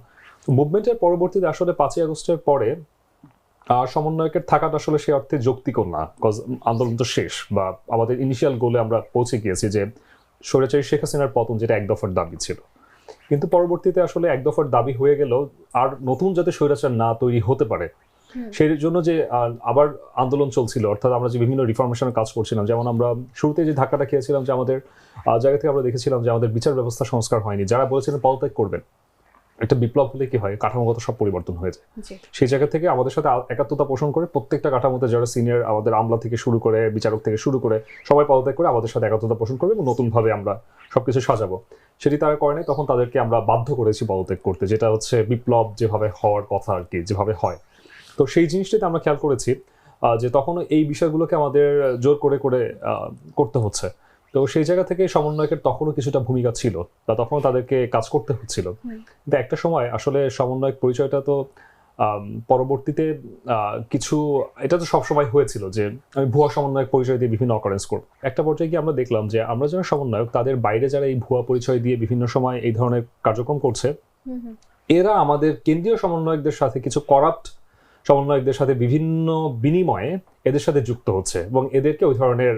[SPEAKER 2] মুভমেন্টের পরবর্তীতে আসলে 5ই আগস্টের পরে সমন্বয়কের থাকাটা আসলে সে অর্থে যৌক্তিকও না, বিকজ আন্দোলন তো শেষ, বা আমাদের ইনিশিয়াল গোলে আমরা পৌঁছে গিয়েছি যে স্বৈরাচারী শেখ হাসিনার পতন, যেটা এক দফার দাবি ছিল। কিন্তু পরবর্তীতে আসলে এক দফার দাবি হয়ে গেল, আর নতুন যাতে স্বৈরাচার না তৈরি হতে পারে সেই জন্য যে আবার আন্দোলন চলছিল, অর্থাৎ আমরা যে বিভিন্ন রিফরমেশনের কাজ করছিলাম, যেমন আমরা শুরুতে যে ধাক্কাটা খেয়েছিলাম যে আমাদের জায়গা থেকে আমরা দেখেছিলাম যে আমাদের বিচার ব্যবস্থা সংস্কার হয়নি, যারা বলেছিলেন পদত্যাগ করবেন, একটা বিপ্লব হলে কি হয়, কাঠামোগত সব পরিবর্তন হয়ে যায়। সেই জায়গা থেকে আমাদের সাথে একাত্মতা পোষণ করে প্রত্যেকটা কাঠামোতে যারা সিনিয়র, আমাদের আমলা থেকে শুরু করে বিচারক থেকে শুরু করে সবাই পদত্যাগ করে আমাদের সাথে একাত্মতা পোষণ করবে এবং নতুনভাবে আমরা সবকিছু সাজাবো। সেটি তারা করে নাই, তখন তাদেরকে আমরা বাধ্য করেছি পদত্যাগ করতে, যেটা হচ্ছে বিপ্লব যেভাবে হওয়ার কথা আর কি, যেভাবে হয়। তো সেই জিনিসটাতে আমরা খেয়াল করেছি যে তখন এই বিষয়গুলোকে আমাদের জোর করে করে করতে হচ্ছে। তো সেই জায়গা থেকে সমন্বয়কের তখনও কিছুটা ভূমিকা ছিল, বা তখনও তাদেরকে কাজ করতে হচ্ছিল। কিন্তু একটা সময় আসলে সমন্বয়ক পরিচয়টা তো পরবর্তীতে কিছু, এটা তো সবসময় হয়েছিল যে আমি ভুয়া সমন্বয়ক পরিচয় দিয়ে বিভিন্ন অকারেন্স করব। একটা পর্যায়ে গিয়ে আমরা দেখলাম যে আমরা যারা সমন্বয়ক, তাদের বাইরে যারা এই ভুয়া পরিচয় দিয়ে বিভিন্ন সময় এই ধরনের কার্যক্রম করছে, এরা আমাদের কেন্দ্রীয় সমন্বয়কদের সাথে কিছু করাপ্ট সমন্বয়কদের সাথে বিভিন্ন বিনিময়ে এদের সাথে যুক্ত হচ্ছে এবং এদেরকে ওই ধরনের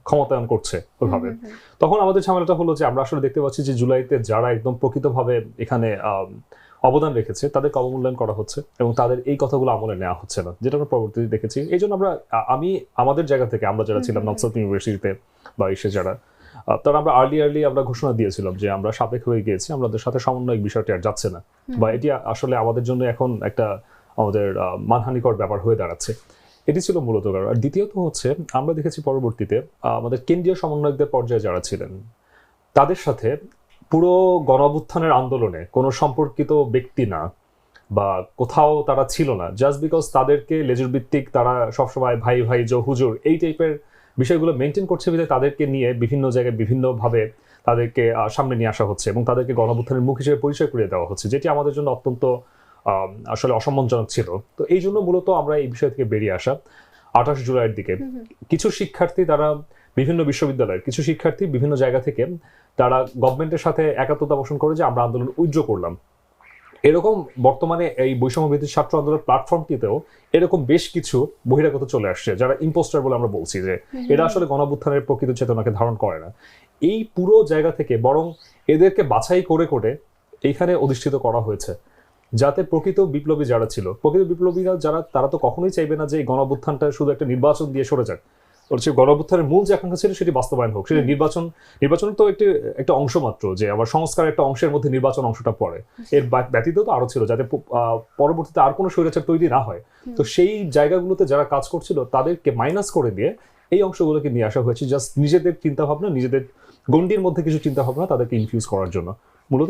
[SPEAKER 2] ক্ষমতায়ন করছে ওইভাবে। তখন আমাদের ঝামেলাটা হলো যে আমরা আসলে দেখতে পাচ্ছি যে জুলাইতে যারা একদম প্রকৃতভাবে এখানে অবদান রেখেছে তাদেরকে অবমূল্যায়ন করা হচ্ছে এবং তাদের এই কথাগুলো আমলে নেওয়া হচ্ছে না, যেটা আমরা পরবর্তীতে দেখেছি। এই জন্য আমি আমাদের জায়গা থেকে আমরা যারা ছিলাম নর্থ সাউথ ইউনিভার্সিটিতে বা এসে যারা, তারা আমরা আর্লি আমরা ঘোষণা দিয়েছিলাম যে আমরা সাপেক্ষ হয়ে গিয়েছি, আমাদের সাথে সমন্বয়ক বিষয়টি আর যাচ্ছে না, বা এটি আসলে আমাদের জন্য এখন একটা আমাদের মানহানিকর ব্যাপার হয়ে দাঁড়াচ্ছে। এটি ছিল মূলত কারণ। আর দ্বিতীয়ত হচ্ছে আমরা দেখেছি পরবর্তীতে আমাদের কেন্দ্রীয় সমন্বয়কদের পর্যায়ে যারা ছিলেন তাদের সাথে পুরো গণঅভ্যুত্থানের আন্দোলনে কোনো সম্পর্কিত ব্যক্তি না বা কোথাও তারা ছিল না, জাস্ট বিকজ তাদেরকে লেজুর ভিত্তিক তারা সবসময় ভাই ভাই জো হুজুর এই টাইপের বিষয়গুলো মেনটেন করছে বিধায় তাদেরকে নিয়ে বিভিন্ন জায়গায় বিভিন্নভাবে তাদেরকে সামনে নিয়ে আসা হচ্ছে এবং তাদেরকে গণঅভ্যুত্থানের মুখ হিসেবে পরিচয় করিয়ে দেওয়া হচ্ছে, যেটি আমাদের জন্য অত্যন্ত আসলে অসম্মানজনক ছিল। তো এই জন্য মূলত আমরা এই বিষয় থেকে বেরিয়ে আসা। 28 জুলাইয়ের দিকে কিছু শিক্ষার্থী, তারা বিভিন্ন বিশ্ববিদ্যালয়ের কিছু শিক্ষার্থী বিভিন্ন জায়গা থেকে তারা গভর্নমেন্টের সাথে একাত্মতা পোষণ করে যে আমরা আন্দোলন উইথড্র করলাম। এরকম বর্তমানে এই বৈষম্য ভিত্তিক ছাত্র আন্দোলন প্ল্যাটফর্মটিতেও এরকম বেশ কিছু বহিরাগত চলে আসছে, যারা ইম্পোস্টার বলে আমরা বলছি, যে এরা আসলে গণঅভ্যুত্থানের প্রকৃত চেতনাকে ধারণ করে না। এই পুরো জায়গা থেকে বরং এদেরকে বাছাই করে করে এইখানে অধিষ্ঠিত করা হয়েছে, যাতে প্রকৃত বিপ্লবী যারা ছিল, প্রকৃত বিপ্লবীরা যারা, তারা তো কখনোই চাইবে না যে এই গণঅভ্যুত্থানটা শুধু একটা নির্বাচন দিয়ে সরে যাক। হচ্ছে গণঅভ্যুত্থানের মূল যে আকাঙ্ক্ষা ছিল সেটি বাস্তবায়ন হোক। সেটি নির্বাচন তো একটা অংশ মাত্র, যে আবার সংস্কার একটা অংশের মধ্যে নির্বাচন অংশটা পড়ে। এর ব্যতীত তো আরো ছিল, যাতে পরবর্তীতে আর কোনো স্বৈরাচার তৈরি না হয়। তো সেই জায়গাগুলোতে যারা কাজ করছিল তাদেরকে মাইনাস করে দিয়ে এই অংশগুলোকে নিয়ে আসা হয়েছে, জাস্ট নিজেদের চিন্তা ভাবনা, নিজেদের গণ্ডির মধ্যে কিছু চিন্তা ভাবনা তাদেরকে ইনফিউজ করার জন্য। মূলত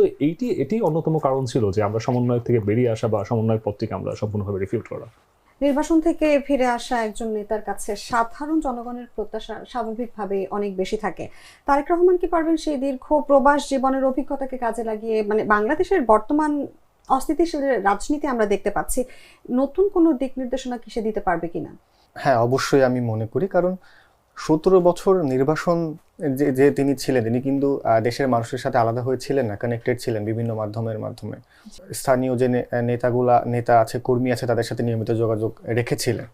[SPEAKER 2] এটি অন্যতম কারণ ছিল যে আমরা সমন্বয়ক থেকে বেরিয়ে আসা বা সমন্বয়ক পত্রিকা আমরা সম্পূর্ণভাবে রিফিউট করা।
[SPEAKER 1] নির্বাচন থেকে ফিরে আসা একজন নেতার কাছে সাধারণ জনগণের প্রত্যাশা স্বাভাবিকভাবে অনেক বেশি থাকে। তারেক রহমান কি পারবেন সেই দীর্ঘ প্রবাস জীবনের অভিজ্ঞতাকে কাজে লাগিয়ে, মানে বাংলাদেশের বর্তমান অস্থিতিশীল রাজনীতি আমরা দেখতে পাচ্ছি, নতুন কোনো দিক নির্দেশনা কি সে দিতে পারবে কিনা?
[SPEAKER 3] হ্যাঁ, অবশ্যই আমি মনে করি, কারণ 17 বছর নির্বাসন যে তিনি ছিলেন, তিনি কিন্তু দেশের মানুষের সাথে আলাদা হয়ে ছিলেন না, কানেক্টেড ছিলেন বিভিন্ন মাধ্যমে। স্থানীয় যে নেতা আছে, কর্মী আছে, তাদের সাথে নিয়মিত যোগাযোগ রেখেছিলেন।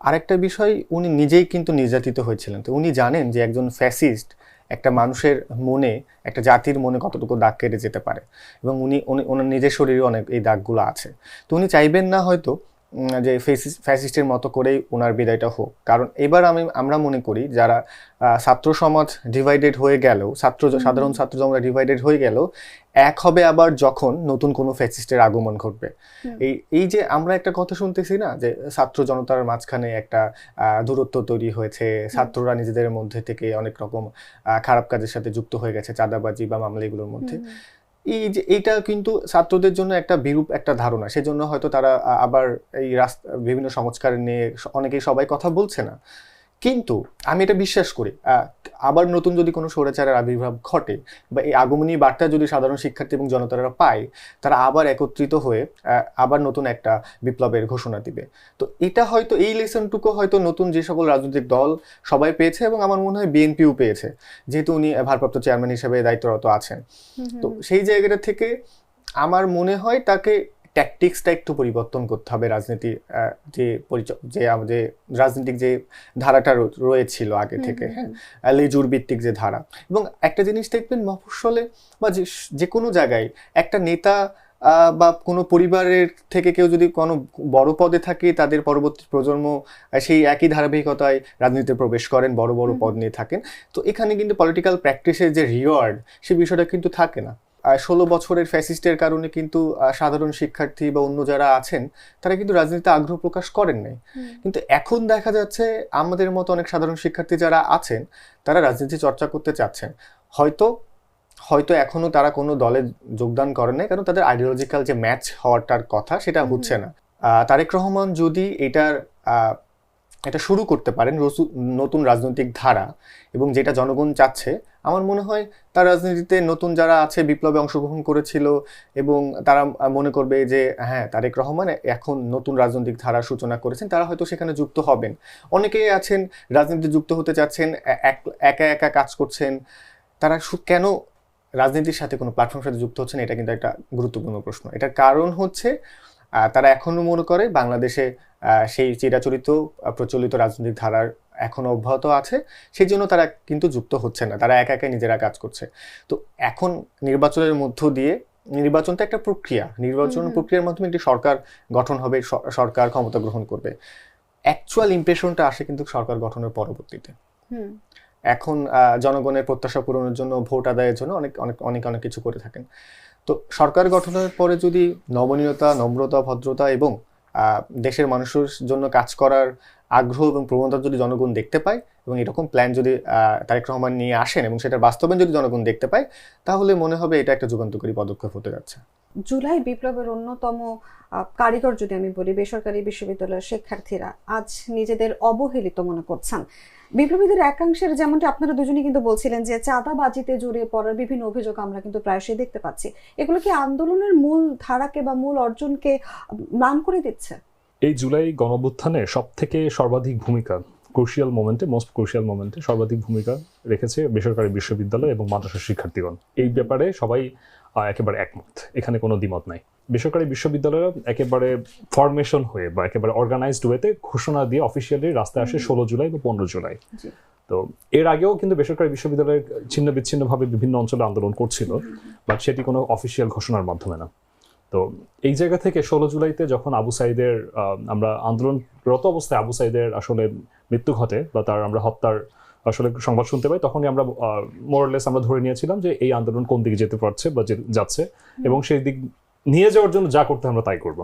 [SPEAKER 3] আরেকটা বিষয়, উনি নিজেই কিন্তু নির্যাতিত হয়েছিলেন। তো উনি জানেন যে একজন ফ্যাসিস্ট একটা মানুষের মনে, একটা জাতির মনে কতটুকু দাগ কেটে যেতে পারে, এবং ওনার নিজের শরীরে অনেক এই দাগগুলো আছে। তো উনি চাইবেন না হয়তো যে ফ্যাসিস্টের মতো করেই ওনার বিদায়টা হোক। কারণ এবার আমরা মনে করি যারা ছাত্র সমাজ ডিভাইডেড হয়ে গেলেও, সাধারণ ছাত্র জনতা ডিভাইডেড হয়ে গেলেও এক হবে আবার যখন নতুন কোনো ফ্যাসিস্টের আগমন ঘটবে। এই যে আমরা একটা কথা শুনতেছি না, যে ছাত্র জনতার মাঝখানে একটা দূরত্ব তৈরি হয়েছে, ছাত্ররা নিজেদের মধ্যে থেকে অনেক রকম খারাপ কাজের সাথে যুক্ত হয়ে গেছে, চাঁদাবাজি বা মামলা এগুলোর মধ্যে। এইটা কিন্তু ছাত্রদের জন্য একটা বিরূপ একটা ধারণা। সেজন্য হয়তো তারা আবার এই বিভিন্ন সংস্কার নিয়ে অনেকেই সবাই কথা বলছে না। কিন্তু আমি এটা বিশ্বাস করি, আবার নতুন যদি কোনো স্বৈরাচারের আবির্ভাব ঘটে বা এই আগমনী বার্তা যদি সাধারণ শিক্ষার্থী এবং জনতারা পায়, তারা আবার একত্রিত হয়ে আবার নতুন একটা বিপ্লবের ঘোষণা দিবে। তো এটা হয়তো, এই লেসনটুকু হয়তো নতুন যে সকল রাজনৈতিক দল সবাই পেয়েছে, এবং আমার মনে হয় বিএনপিও পেয়েছে, যেহেতু উনি ভারপ্রাপ্ত চেয়ারম্যান হিসেবে দায়িত্বরত আছেন। তো সেই জায়গাটা থেকে আমার মনে হয় তাকে ট্যাকটিক্সটা একটু পরিবর্তন করতে হবে। রাজনীতির যে আমাদের রাজনৈতিক যে ধারাটা রয়েছিল আগে থেকে, হ্যাঁ, লেজুর ভিত্তিক যে ধারা। এবং একটা জিনিস দেখবেন, মফস্বলে বা যে কোনো জায়গায় একটা নেতা বা কোনো পরিবারের থেকে কেউ যদি কোনো বড় পদে থাকে, তাদের পরবর্তী প্রজন্ম সেই একই ধারাবাহিকতায় রাজনীতিতে প্রবেশ করেন, বড় বড় পদ নিয়ে থাকেন। তো এখানে কিন্তু পলিটিক্যাল প্র্যাকটিসের যে রিওয়ার্ড, সেই বিষয়টা কিন্তু থাকে না। 16 বছরের ফ্যাসিস্টের কারণে কিন্তু সাধারণ শিক্ষার্থী বা অন্য যারা আছেন তারা কিন্তু রাজনীতিতে আগ্রহ প্রকাশ করেন নাই। কিন্তু এখন দেখা যাচ্ছে আমাদের মতো অনেক সাধারণ শিক্ষার্থী যারা আছেন তারা রাজনীতি চর্চা করতে চাচ্ছেন। হয়তো এখনো তারা কোনো দলে যোগদান করেন নাই, কারণ তাদের আইডিওলজিক্যাল যে ম্যাচ হওয়াটার কথা সেটা হচ্ছে না। তারেক রহমান যদি এটা শুরু করতে পারেন, নতুন রাজনৈতিক ধারা, এবং যেটা জনগণ চাচ্ছে, আমার মনে হয় তার রাজনীতিতে নতুন যারা আছে, বিপ্লবে অংশগ্রহণ করেছিল, এবং তারা মনে করবে যে হ্যাঁ, তারেক রহমান এখন নতুন রাজনৈতিক ধারার সূচনা করেছেন, তারা হয়তো সেখানে যুক্ত হবেন। অনেকেই আছেন রাজনীতিতে যুক্ত হতে চাচ্ছেন, একা একা কাজ করছেন, তারা কেন রাজনীতির সাথে কোনো প্ল্যাটফর্মের সাথে যুক্ত হচ্ছেন? এটা কিন্তু একটা গুরুত্বপূর্ণ প্রশ্ন। এটার কারণ হচ্ছে তারা এখনো মনে করে বাংলাদেশে সেই চিরাচরিত প্রচলিত রাজনৈতিক ধারার এখনো অব্যাহত আছে, সেই জন্য তারা কিন্তু যুক্ত হচ্ছে না, তারা একা একা নিজেরা কাজ করছে। তো এখন নির্বাচনের মধ্য দিয়ে, নির্বাচন তো একটা প্রক্রিয়া, নির্বাচন প্রক্রিয়ার মাধ্যমে একটি সরকার গঠন হবে, সরকার ক্ষমতা গ্রহণ করবে। অ্যাকচুয়াল ইমপ্রেশনটা আসে কিন্তু সরকার গঠনের পরবর্তীতে। এখন জনগণের প্রত্যাশা পূরণের জন্য, ভোট আদায়ের জন্য অনেক অনেক অনেক অনেক কিছু করে থাকেন। তো সরকার গঠনের পরে যদি নমনীয়তা, নম্রতা, ভদ্রতা এবং দেশের মানুষের জন্য কাজ করার আগ্রহ এবং প্রবণতা যদি জনগণ দেখতে পায়, এবং এরকম প্ল্যান যদি তারেক রহমান নিয়ে আসেন এবং সেটার বাস্তবায়ন যদি জনগণ দেখতে পায়, তাহলে মনে হবে এটা একটা যুগান্তকারী পদক্ষেপ হতে যাচ্ছে।
[SPEAKER 1] জুলাই বিপ্লবের অন্যতম কারিগর যদি আমি বলি, বেসরকারি বিশ্ববিদ্যালয়ের শিক্ষার্থীরা আজ নিজেদের অবহেলিত মনে করছেন। বিপ্লবীদের একাংশের, যেমনটি আপনারা দুজনেই কিন্তু বলছিলেন যে চাঁদাবাজিতে জড়িয়ে পড়ার বিভিন্ন অভিযোগ আমরা কিন্তু প্রায়শই দেখতে পাচ্ছি, এগুলো কি আন্দোলনের মূল ধারাকে বা মূল অর্জনকে ম্লান করে দিচ্ছে?
[SPEAKER 2] এই জুলাই গণঅভ্যুত্থানে সর্বাধিক ভূমিকা, মোস্ট ক্রুশিয়াল মোমেন্টে সর্বাধিক ভূমিকা রেখেছে বেসরকারি বিশ্ববিদ্যালয় এবং মাদ্রাসার শিক্ষার্থীগণ। এই ব্যাপারে সবাই একেবারে একমত, এখানে কোনো দ্বিমত নাই। বেসরকারি বিশ্ববিদ্যালয় একেবারে ফরমেশন হয়ে বা একেবারে অর্গানাইজড ওয়েতে ঘোষণা দিয়ে অফিসিয়ালি রাস্তায় আসে 16 জুলাই বা 15 জুলাই। তো এর আগেও কিন্তু বেসরকারি বিশ্ববিদ্যালয় ছিন্ন বিচ্ছিন্নভাবে বিভিন্ন অঞ্চলে আন্দোলন করছিল, বাট সেটি কোনো অফিসিয়াল ঘোষণার মাধ্যমে না। তো এই জায়গা থেকে 16 জুলাইতে যখন আমরা আন্দোলনরত অবস্থায় আবু সাইদের আসলে মৃত্যু ঘটে বা তার আমরা হত্যার আসলে সংবাদ শুনতে পাই, তখনই আমরা মোরলেস আমরা ধরে নিয়েছিলাম যে এই আন্দোলন কোন দিকে যেতে পারছে বা যাচ্ছে, এবং সেই দিক নিয়ে যাওয়ার জন্য যা করতে আমরা তাই করব।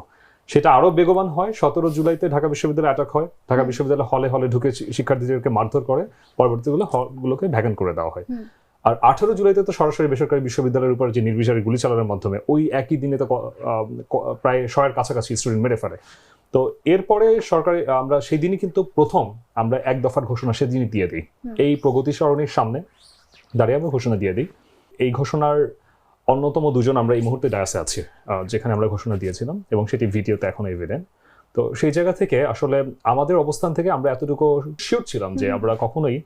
[SPEAKER 2] সেটা আরো বেগবান হয়। 17 জুলাইতে ঢাকা বিশ্ববিদ্যালয়ে অ্যাটাক হয়, ঢাকা বিশ্ববিদ্যালয় হলে হলে ঢুকে শিক্ষার্থীদেরকে মারধর করে, পরবর্তীগুলো হলগুলোকে ভ্যাকেন্ট করে দেওয়া হয়। আর 18 জুলাইতে তো সরাসরি বেসরকারি বিশ্ববিদ্যালয়ের উপর যে নির্বিচারে গুলি চালানোর মাধ্যমে ওই একই দিনে তো প্রায় 100-এর কাছাকাছি স্টুডেন্ট মেরে ফেলে। তো এরপরে আমরা সেই দিনই কিন্তু প্রথম আমরা এক দফার ঘোষণা সেদিনই দিয়ে দিই, এই প্রগতি সরণির সামনে দাঁড়িয়ে আমরা ঘোষণা দিয়ে দিই। এই ঘোষণার অন্যতম দুজন আমরা এই মুহূর্তে ডায়াসে আছি, যেখানে আমরা ঘোষণা দিয়েছিলাম, এবং সেটি ভিডিওতে এখন এভিডেন্ট। তো সেই জায়গা থেকে আসলে আমাদের অবস্থান থেকে আমরা এতটুকু শিওর ছিলাম যে আমরা কখনোই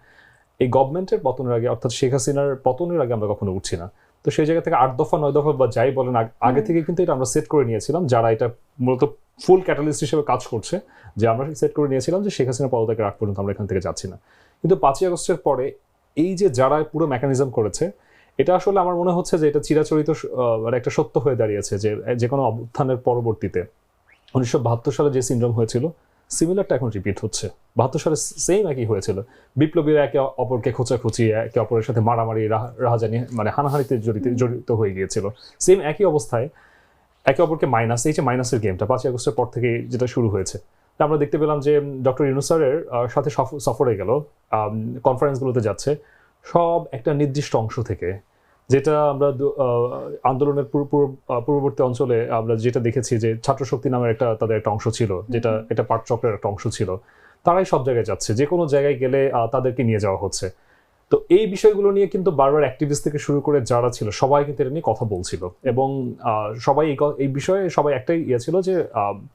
[SPEAKER 2] এই গভর্নমেন্টের পতনের আগে, অর্থাৎ শেখ হাসিনার পতনের আগে আমরা কখনো উঠছি না। তো সেই জায়গা থেকে 8 দফা 9 দফা বা যাই বলেন, আগে থেকে কিন্তু এটা আমরা সেট করে নিয়েছিলাম, যারা এটা মূলত ফুল ক্যাটালিস্ট হিসেবে কাজ করছে, যে আমরা সেট করে নিয়েছিলাম যে শেখ হাসিনা পদত্যাগের আগ পর্যন্ত আমরা এখান থেকে যাচ্ছি না। কিন্তু 5ই আগস্টের পরে এই যে যারা পুরো মেকানিজম করেছে, এটা আসলে আমার মনে হচ্ছে যে এটা চিরাচরিত একটা সত্য হয়ে দাঁড়িয়েছে, যে কোনো অভ্যুত্থানের পরবর্তীতে 1972 সালে যে সিনড্রোম হয়েছিল, সিমিলারটা এখন রিপিট হচ্ছে। 72 সালে সেম একই হয়েছিল, বিপ্লবীরা একে অপরকে খোঁচাখুচি, একে অপরের সাথে মারামারি, রাহাজানি, মানে হানাহানিতে জড়িত হয়ে গিয়েছিল। সেম একই অবস্থায় একে অপরকে এই যে মাইনাসের গেমটা 5ই আগস্টের পর থেকে যেটা শুরু হয়েছে, আমরা দেখতে পেলাম যে ডক্টর ইউনূস স্যারের সাথে সফরে গেল, কনফারেন্সগুলোতে যাচ্ছে, সব একটা নির্দিষ্ট অংশ থেকে, যেটা আমরা আন্দোলনের পূর্ববর্তী অঞ্চলে আমরা যেটা দেখেছি যে ছাত্র শক্তি নামের তাদের একটা অংশ ছিল, যেটা এটা পাট চক্রের একটা অংশ ছিল, তারাই সব জায়গায় যাচ্ছে, যে কোনো জায়গায় গেলে তাদেরকে নিয়ে যাওয়া হচ্ছে। তো এই বিষয়গুলো নিয়ে কিন্তু বারবার অ্যাক্টিভিস্ট থেকে শুরু করে যারা ছিল সবাই কিন্তু এটা নিয়ে কথা বলছিল, এবং সবাই এই বিষয়ে সবাই একটাই ছিল যে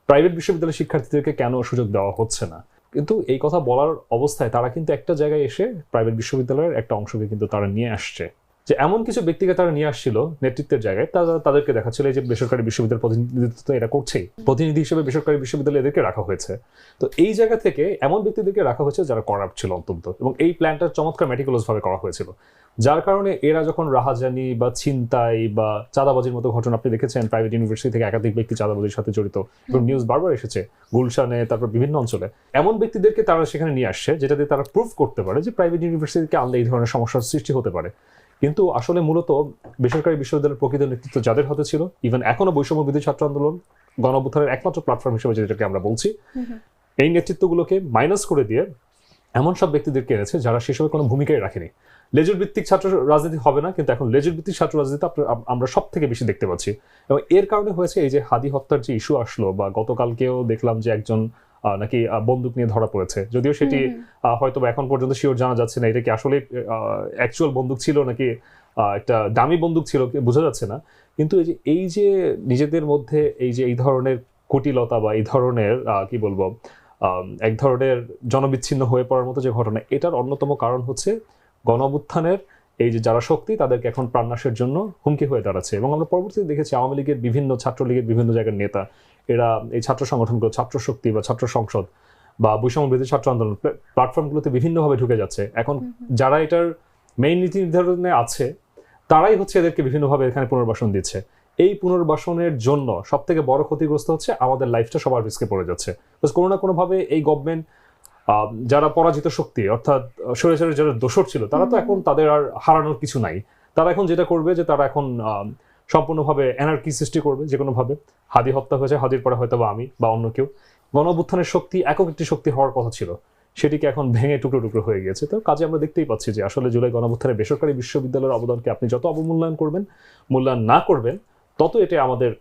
[SPEAKER 2] প্রাইভেট বিশ্ববিদ্যালয়ের শিক্ষার্থীদেরকে কেন সুযোগ দেওয়া হচ্ছে না। কিন্তু এই কথা বলার অবস্থায় তারা কিন্তু একটা জায়গায় এসে প্রাইভেট বিশ্ববিদ্যালয়ের একটা অংশকে কিন্তু তারা নিয়ে আসছে, যে এমন কিছু ব্যক্তিকে তারা নিয়ে আসছিল নেতৃত্বের জায়গায়, তাদেরকে দেখাচ্ছিল যে বেসরকারি বিশ্ববিদ্যালয়ের প্রতিনিধিত্ব এরা করছেই, প্রতিনিধি হিসেবে বেসরকারি বিশ্ববিদ্যালয় এদেরকে রাখা হয়েছে। তো এই জায়গা থেকে এমন ব্যক্তিদেরকে রাখা হয়েছে যারা করাপ্ট ছিল অত্যন্ত, এবং এই প্ল্যানটা চমৎকার মেটিকুলাস ভাবে করা হয়েছিল, যার কারণে এরা যখন রাহাজানি বা ছিনতাই বা চাঁদাবাজির মতো ঘটনা আপনি দেখেছেন, প্রাইভেট ইউনিভার্সিটি থেকে একাধিক ব্যক্তি চাঁদাবাজির সাথে জড়িত, এবং নিউজ বারবার এসেছে গুলশানে, তারপর বিভিন্ন অঞ্চলে এমন ব্যক্তিদেরকে তারা সেখানে নিয়ে আসছে, যেটা দিয়ে তারা প্রুভ করতে পারে যে প্রাইভেট ইউনিভার্সিটিকে আনলে এই ধরনের সমস্যার সৃষ্টি হতে পারে। কিন্তু আসলে মূলত বেসরকারি বিশ্ববিদ্যালয়ের প্রকৃত নেতৃত্ব যাদের হাতে ছিল, ইভেন এখনো বৈষম্য বিরোধী ছাত্র আন্দোলন গণঅভ্যুত্থানের একমাত্র প্ল্যাটফর্ম হিসেবে যেটাকে আমরা বলছি, এই নেতৃত্বগুলোকে মাইনাস করে দিয়ে এমন সব ব্যক্তিদেরকে এনেছে যারা সেসবে কোনো ভূমিকাই রাখেনি। লেজুর ভিত্তিক ছাত্র রাজনীতি হবে না, কিন্তু এখন লেজুর ভিত্তিক ছাত্র রাজনীতি আমরা সব থেকে বেশি দেখতে পাচ্ছি, এবং এর কারণে হয়েছে এই যে হাদি হত্যার যে ইস্যু আসলো, বা গতকালকেও দেখলাম যে একজন নাকি বন্দুক নিয়ে ধরা পড়েছে, যদিও সেটি হয়তো এখন পর্যন্ত শিওর জানা যাচ্ছে না এটা কি আসলে অ্যাকচুয়াল বন্দুক ছিল নাকি একটা দামি বন্দুক ছিল, বোঝা যাচ্ছে না। কিন্তু এই যে নিজেদের মধ্যে এই ধরনের কুটিলতা বা এই ধরনের কি বলবো এক ধরনের জনবিচ্ছিন্ন হয়ে পড়ার মতো যে ঘটনা, এটার অন্যতম কারণ হচ্ছে গণঅভ্যুত্থানের এই যে যারা শক্তি তাদেরকে এখন প্রাণনাশের জন্য হুমকি হয়ে দাঁড়াচ্ছে। এবং আমরা পরবর্তীতে দেখেছি আওয়ামী লীগের বিভিন্ন, ছাত্রলীগের বিভিন্ন জায়গার নেতা এরা এই ছাত্র সংগঠনগুলো, ছাত্র শক্তি বা ছাত্র সংসদ বা বৈষম্য বিরোধী ছাত্র আন্দোলন প্ল্যাটফর্মগুলোতে বিভিন্নভাবে ঢুকে যাচ্ছে। এখন যারা এটার মেইন নীতি নির্ধারণে আছে তারাই হচ্ছে এদেরকে বিভিন্নভাবে এখানে পুনর্বাসন দিচ্ছে। এই পুনর্বাসনের জন্য সব থেকে বড় ক্ষতিগ্রস্ত হচ্ছে আমাদের লাইফটা সবার রিস্কে পড়ে যাচ্ছে। কোনো না কোনোভাবে এই গভর্নমেন্ট যারা পরাজিত শক্তি অর্থাৎ স্বৈরাচারের যারা দোসর ছিল তারা তো এখন তাদের আর হারানোর কিছু নাই। তারা এখন যেটা করবে যে তারা এখন সম্পূর্ণভাবে এনার্কি সৃষ্টি করবে যে কোনোভাবে। হাদি হত্যা হয়েছে, হাদির পরে হয়তো বা আমি বা অন্য কেউ। গণঅভ্যুত্থানের শক্তি একক একটি শক্তি হওয়ার কথা ছিল, সেটিকে এখন ভেঙে টুকরো টুকরো হয়ে গেছে। তো কাজে আমরা দেখতেই পাচ্ছি যে আসলে জুলাই গণঅভ্যুত্থানের বেসরকারি বিশ্ববিদ্যালয়ের অবদানকে আপনি যত অবমূল্যায়ন করবেন, মূল্যায়ন না করবেন, তত এটা আমাদের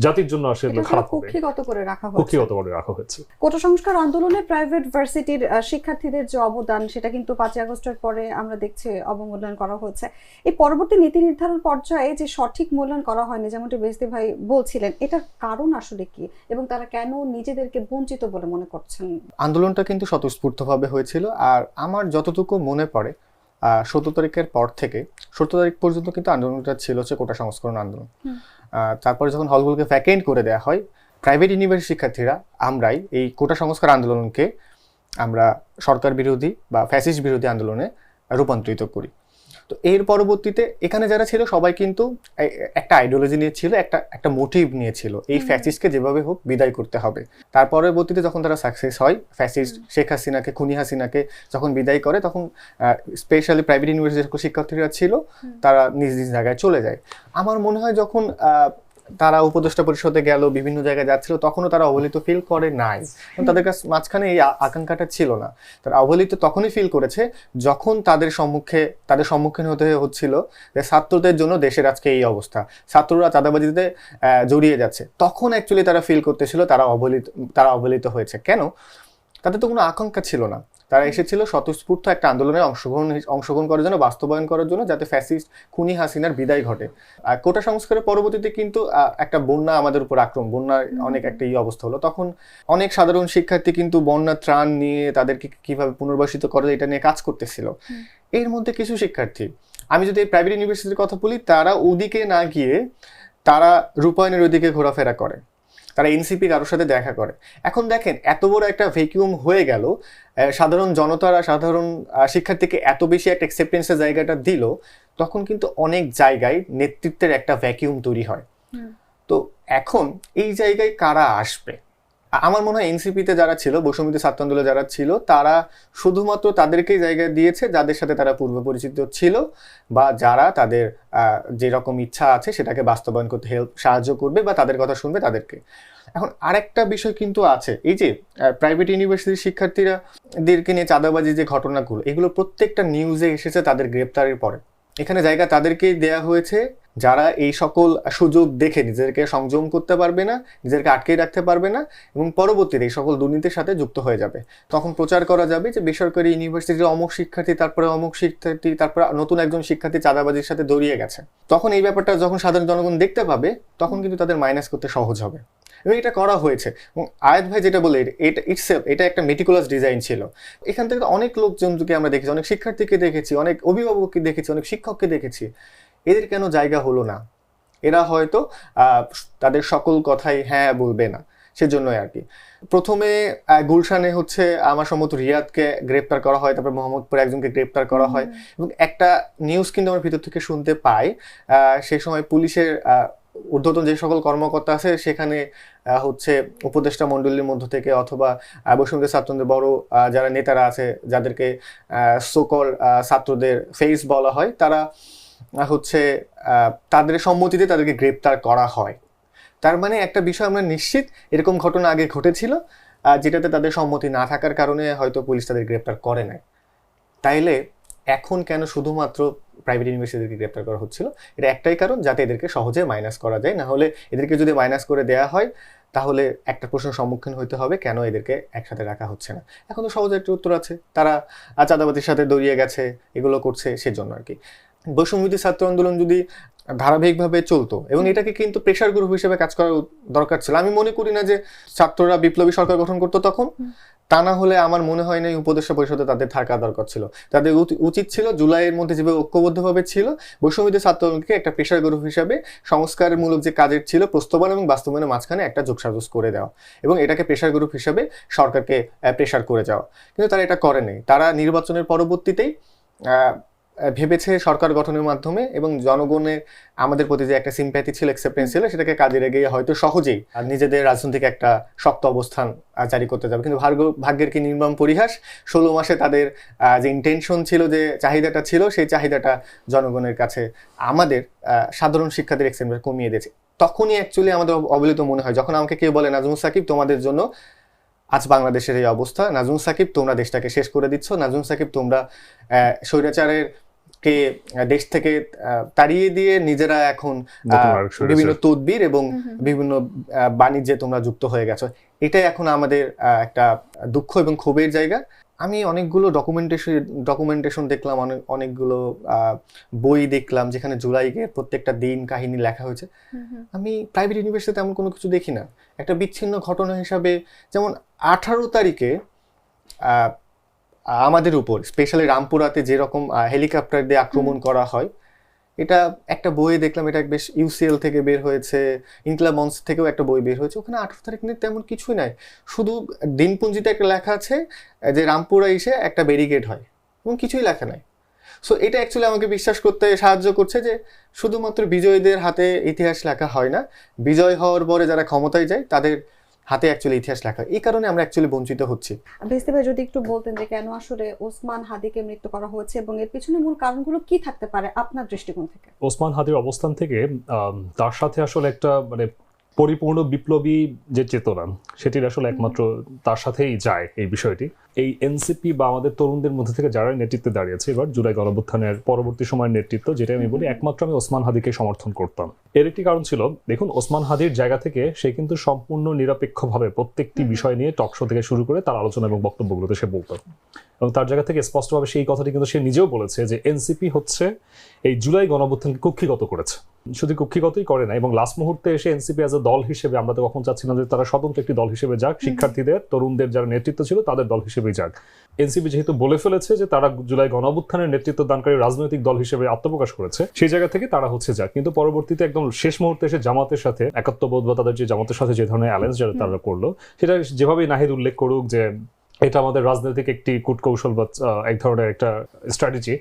[SPEAKER 2] জাতির জন্য আসলে খারাপ হবে।
[SPEAKER 1] কক্ষিগত করে রাখা হয়েছে।
[SPEAKER 2] কক্ষিগত করে রাখা হয়েছে।
[SPEAKER 1] কোটা সংস্কার আন্দোলনে প্রাইভেট ভার্সিটির শিক্ষার্থীদের যে অবদান সেটা কিন্তু 5 আগস্টের পরে আমরা দেখছি অবমূল্যায়ন করা হয়েছে। এই পরবর্তী নীতি নির্ধারণ পর্যায়ে যে সঠিক মূল্যায়ন করা হয়নি, যেমনটি বেজতি ভাই বলছিলেন, এটার কারণ আসলে কি এবং তারা কেন নিজেদেরকে বঞ্চিত বলে মনে করছেন?
[SPEAKER 3] আন্দোলনটা কিন্তু স্বতঃস্ফূর্তভাবে হয়েছিল। আর আমার যতটুকু মনে পড়ে 17 তারিখের পর থেকে 17 তারিখ পর্যন্ত কিন্তু আন্দোলনটা ছিল হচ্ছে কোটা সংস্করণ আন্দোলন। তারপরে যখন হলগুলোকে ভ্যাকেন্ট করে দেওয়া হয়, প্রাইভেট ইউনিভার্সিটি শিক্ষার্থীরা আমরাই এই কোটা সংস্কার আন্দোলনকে আমরা সরকার বিরোধী বা ফ্যাসিস্ট বিরোধী আন্দোলনে রূপান্তরিত করি। তো এর পরবর্তীতে এখানে যারা ছিল সবাই কিন্তু একটা আইডিওলজি নিয়ে ছিল, একটা মোটিভ নিয়ে ছিল, এই ফ্যাসিস্টকে যেভাবে হোক বিদায় করতে হবে। তার পরবর্তীতে যখন তারা সাকসেস হয়, ফ্যাসিস্ট শেখ হাসিনাকে, খুনি হাসিনাকে যখন বিদায় করে, তখন স্পেশালি প্রাইভেট ইউনিভার্সিটির শিক্ষার্থীরা ছিল তারা নিজ নিজ জায়গায় চলে যায়। আমার মনে হয় যখন তারা উপদেষ্টা পরিষদে গেল, বিভিন্ন জায়গায় যাচ্ছিল, তখনও তারা অবহেলিত ফিল করে নাই। তাদের কাছে মাঝখানে এই আকাঙ্ক্ষাটা ছিল না। তারা অবহেলিত তখনই ফিল করেছে যখন তাদের সম্মুখীন হতে হচ্ছিল যে ছাত্রদের জন্য দেশের আজকে এই অবস্থা, ছাত্ররা চাঁদাবাজিতে জড়িয়ে যাচ্ছে। তখন অ্যাকচুয়ালি তারা ফিল করতেছিল তারা অবহেলিত হয়েছে। কেন? তাদের তো কোনো আকাঙ্ক্ষা ছিল না। তারা এসেছিল স্বতঃস্ফূর্ত একটা আন্দোলনে অংশগ্রহণ করার জন্য, বাস্তবায়ন করার জন্য, যাতে ফ্যাসিস্ট খুনি হাসিনার বিদায় ঘটে। কোটা সংস্কারের পরবর্তীতে কিন্তু একটা বন্যা আমাদের উপর বন্যার অনেক একটা অবস্থা হলো। তখন অনেক সাধারণ শিক্ষার্থী কিন্তু বন্যা ত্রাণ নিয়ে তাদেরকে কিভাবে পুনর্বাসিত করে এটা নিয়ে কাজ করতেছিল। এর মধ্যে কিছু শিক্ষার্থী, আমি যদি প্রাইভেট ইউনিভার্সিটির কথা বলি, তারা ওদিকে না গিয়ে তারা রূপায়ণের ওদিকে ঘোরাফেরা করে, তারা এনসিপি কারোর সাথে দেখা করে। এখন দেখেন, এত বড় একটা ভ্যাকুয়াম হয়ে গেল, সাধারণ জনতারা, সাধারণ শিক্ষার্থীকে এত বেশি একটা অ্যাকসেপ্টেন্সের জায়গাটা দিল, তখন কিন্তু অনেক জায়গায় নেতৃত্বের একটা ভ্যাকুয়াম তৈরি হয়। তো এখন এই জায়গায় কারা আসবে? আমার মনে হয় এনসিপিতে যারা ছিল, বৈষম্যবিরোধী ছাত্র আন্দোলনে যারা ছিল, তারা শুধুমাত্র তাদেরকেই জায়গা দিয়েছে যাদের সাথে তারা পূর্ব পরিচিত ছিল, বা যারা তাদের যেরকম ইচ্ছা আছে সেটাকে বাস্তবায়ন করতে সাহায্য করবে বা তাদের কথা শুনবে তাদেরকে। এখন আরেকটা বিষয় কিন্তু আছে, এই যে প্রাইভেট ইউনিভার্সিটির শিক্ষার্থীরাদেরকে নিয়ে চাঁদাবাজি যে ঘটনাগুলো, এগুলো প্রত্যেকটা নিউজে এসেছে তাদের গ্রেপ্তারের পরে। এখানে জায়গা তাদেরকেই দেয়া হয়েছে যারা এই সকল সুযোগ দেখে নিজেদেরকে সংযম করতে পারবে না, নিজেদেরকে আটকে রাখতে পারবে না, এবং পরবর্তীতে এই সকল দুর্নীতির সাথে যুক্ত হয়ে যাবে। তখন প্রচার করা যাবে যে বেসরকারি ইউনিভার্সিটির অমুক শিক্ষার্থী, তারপরে অমুক শিক্ষার্থী, তারপরে নতুন একজন শিক্ষার্থী চাঁদাবাজির সাথে জড়িয়ে গেছে। তখন এই ব্যাপারটা যখন সাধারণ জনগণ দেখতে পাবে, তখন কিন্তু তাদের মাইনাস করতে সহজ হবে। এবং এটা করা হয়েছে। এবং আয়াত ভাই যেটা বলে, এটা একটা মেটিকুলাস ডিজাইন ছিল। এখান থেকে অনেক লোকজনকে আমরা দেখেছি, অনেক শিক্ষার্থীকে দেখেছি, অনেক অভিভাবককে দেখেছি, অনেক শিক্ষককে দেখেছি। এদের কেন জায়গা হলো না? এরা হয়তো তাদের সকল কথাই হ্যাঁ বলবে না, সেজন্যই আর কি। প্রথমে গুলশানে হচ্ছে আমার সম্ভবত রিয়াদকে গ্রেপ্তার করা হয়, তারপর মোহাম্মদপুরে একজনকে গ্রেপ্তার করা হয়। এবং একটা নিউজ কিন্তু আমার ভিতর থেকে শুনতে পাই, সেই সময় পুলিশের ঊর্ধ্বতন যে সকল কর্মকর্তা আছে সেখানে হচ্ছে উপদেষ্টা মণ্ডলীর মধ্য থেকে, অথবা বৈষম্যবিরোধী ছাত্রদের বড় যারা নেতারা আছে, যাদেরকে সোকল ছাত্রদের ফেস বলা হয়, তারা হচ্ছে তাদের সম্মতিতে তাদেরকে গ্রেপ্তার করা হয়। তার মানে একটা বিষয় আমরা নিশ্চিত, এরকম ঘটনা আগে ঘটেছিল, যেটাতে তাদের সম্মতি না থাকার কারণে হয়তো পুলিশ তাদের গ্রেপ্তার করে নাই। তাইলে এখন কেন শুধুমাত্র প্রাইভেট ইউনিভার্সিটিকে গ্রেপ্তার করা হচ্ছিল? এটা একটাই কারণ, যাতে এদেরকে সহজে মাইনাস করা যায়। না হলে এদেরকে যদি মাইনাস করে দেওয়া হয়, তাহলে একটা প্রশ্নের সম্মুখীন হইতে হবে, কেন এদেরকে একসাথে রাখা হচ্ছে না। এখন তো সহজ একটা উত্তর আছে, তারা চাঁদাবাজির সাথে জড়িয়ে গেছে, এগুলো করছে, সেজন্য আর কি। বৈষম্যবিরোধী ছাত্র আন্দোলন যদি ধারাবাহিকভাবে চলতো, এবং এটাকে কিন্তু প্রেশার গ্রুপ হিসেবে কাজ করার দরকার ছিল। আমি মনে করি না যে ছাত্ররা বিপ্লবী সরকার গঠন করতো তখন, তা না হলে আমার মনে হয় না উপদেষ্টা পরিষদে তাদের থাকা দরকার ছিল। তাদের উচিত ছিল জুলাইয়ের মধ্যে যেভাবে ঐক্যবদ্ধভাবে ছিল বৈষম্যবিরোধী ছাত্র আন্দোলনকে একটা প্রেশার গ্রুপ হিসাবে সংস্কারমূলক যে কাজের ছিল প্রস্তাবনা এবং বাস্তবায়নের মাঝখানে একটা যোগসাজশ করে দেওয়া এবং এটাকে প্রেশার গ্রুপ হিসাবে সরকারকে প্রেশার করে যাওয়া। কিন্তু তারা এটা করেনি। তারা নির্বাচনের পরবর্তীতেই ভেবেছে সরকার গঠনের মাধ্যমে এবং জনগণের আমাদের প্রতি যে একটা সিম্প্যাথি ছিল, অ্যাকসেপ্টেন্স ছিল, সেটাকে কাজে লেগে হয়তো সহজেই নিজেদের রাজনৈতিক একটা শক্ত অবস্থান জারি করতে যাবে। কিন্তু ভাগ্যের কি নির্মম পরিহাস, 16 মাসে তাদের যে ইন্টেনশন ছিল, যে চাহিদাটা ছিল, সেই চাহিদাটা জনগণের কাছে আমাদের সাধারণ শিক্ষার্থীর এক্সপেরিয়েন্স কমিয়ে দিয়েছে। তখনই অ্যাকচুয়ালি আমাদের অবহেলিত মনে হয় যখন আমাকে কেউ বলে নাজমুল সাকিব তোমাদের জন্য আজ বাংলাদেশের এই অবস্থা, নাজমুল সাকিব তোমরা দেশটাকে শেষ করে দিচ্ছ, নাজমুল সাকিব তোমরা স্বৈরাচারের কে দেশ থেকে তাড়িয়ে দিয়ে নিজেরা এখন বিভিন্ন তদবির এবং বিভিন্ন বাণিজ্যে তোমরা যুক্ত হয়ে গেছো। এটাই এখন আমাদের একটা দুঃখ এবং ক্ষোভের জায়গা। আমি অনেকগুলো ডকুমেন্টেশন দেখলাম, অনেকগুলো বই দেখলাম যেখানে জুলাইকে প্রত্যেকটা দিন কাহিনী লেখা হয়েছে। আমি প্রাইভেট ইউনিভার্সিটিতে এমন কোনো কিছু দেখি না। একটা বিচ্ছিন্ন ঘটনা হিসাবে যেমন 18 তারিখে আমাদের উপর স্পেশালি রামপুরাতে যেরকম হেলিকপ্টার দিয়ে আক্রমণ করা হয়, এটা একটা বইয়ে দেখলাম, এটা বেশ ইউসিএল থেকে বের হয়েছে, ইনকলাব মঞ্চ থেকেও একটা বই বের হয়েছে। ওখানে 18 তারিখ নিয়ে তেমন কিছুই নাই, শুধু দিনপুঞ্জিতে একটা লেখা আছে যে রামপুরা এসে একটা ব্যারিকেড হয় এবং কিছুই লেখা নাই। সো এটা অ্যাকচুয়ালি আমাকে বিশ্বাস করতে সাহায্য করছে যে শুধুমাত্র বিজয়ীদের হাতে ইতিহাস লেখা হয় না, বিজয় হওয়ার পরে যারা ক্ষমতায় যায় তাদের হাতে অ্যাকচুয়ালি ইতিহাস লেখা। এই কারণে আমরা অ্যাকচুয়ালি বঞ্চিত হচ্ছি।
[SPEAKER 1] ভেস্তে ভাই যদি একটু বলতেন যে কেন আসলে ওসমান হাদিকে মৃত্যু করা হয়েছে এবং এর পিছনে মূল কারণগুলো কি থাকতে পারে আপনার দৃষ্টিকোণ থেকে?
[SPEAKER 2] ওসমান হাদির অবস্থান থেকে তার সাথে আসলে একটা মানে পরিপূর্ণ বিপ্লবী যে চেতনা, সেটির আসলে একমাত্র তার সাথেই যায় এই বিষয়টি। এই এনসিপি বা আমাদের তরুণদের মধ্যে থেকে যারা নেতৃত্বে দাঁড়িয়েছে এবার জুলাই গণঅভ্যুত্থানের পরবর্তী সময়ের নেতৃত্ব, যেটা আমি বলি একমাত্র আমি ওসমান হাদিকে সমর্থন করতাম। এর একটি কারণ ছিল, দেখুন ওসমান হাদির জায়গা থেকে সে কিন্তু সম্পূর্ণ নিরপেক্ষভাবে প্রত্যেকটি বিষয় নিয়ে টক শো থেকে শুরু করে তার আলোচনা এবং বক্তব্যগুলোতে সে বলতো, এবং তার জায়গা থেকে স্পষ্টভাবে সেই কথাটি কিন্তু সে নিজেও বলেছে যে এনসিপি হচ্ছে এই জুলাই গণঅভ্যুত্থানকে কক্ষিগত করেছে। শুধু কক্ষিগতই করে না, এবং লাস্ট মুহূর্তে এসে এনসিপি অ্যাজ এ দল হিসেবে, আমরা তো কখন চাচ্ছিলাম যে তারা স্বতন্ত্র একটি দল হিসেবে যাক, শিক্ষার্থীদের তরুণদের যারা নেতৃত্ব ছিল তাদের দল হিসেবেই যাক। এনসিপি যেহেতু বলে ফেলেছে যে তারা জুলাই গণঅভ্যুত্থানের নেতৃত্ব দানকারী রাজনৈতিক দল হিসেবে আত্মপ্রকাশ করেছে, সেই জায়গা থেকে তারা হচ্ছে যাক। কিন্তু পরবর্তীতে একদম শেষ মুহূর্তে এসে জামাতের সাথে একাত্মবোধ বা তাদের যে জামাতের সাথে যে ধরনের অ্যালায়েন্স যারা তারা করলো, সেটা যেভাবেই নাহিদ উল্লেখ করুক যে এটা আমাদের রাজনৈতিক একটি কূটকৌশল বা এক ধরনের একটা স্ট্র্যাটেজি,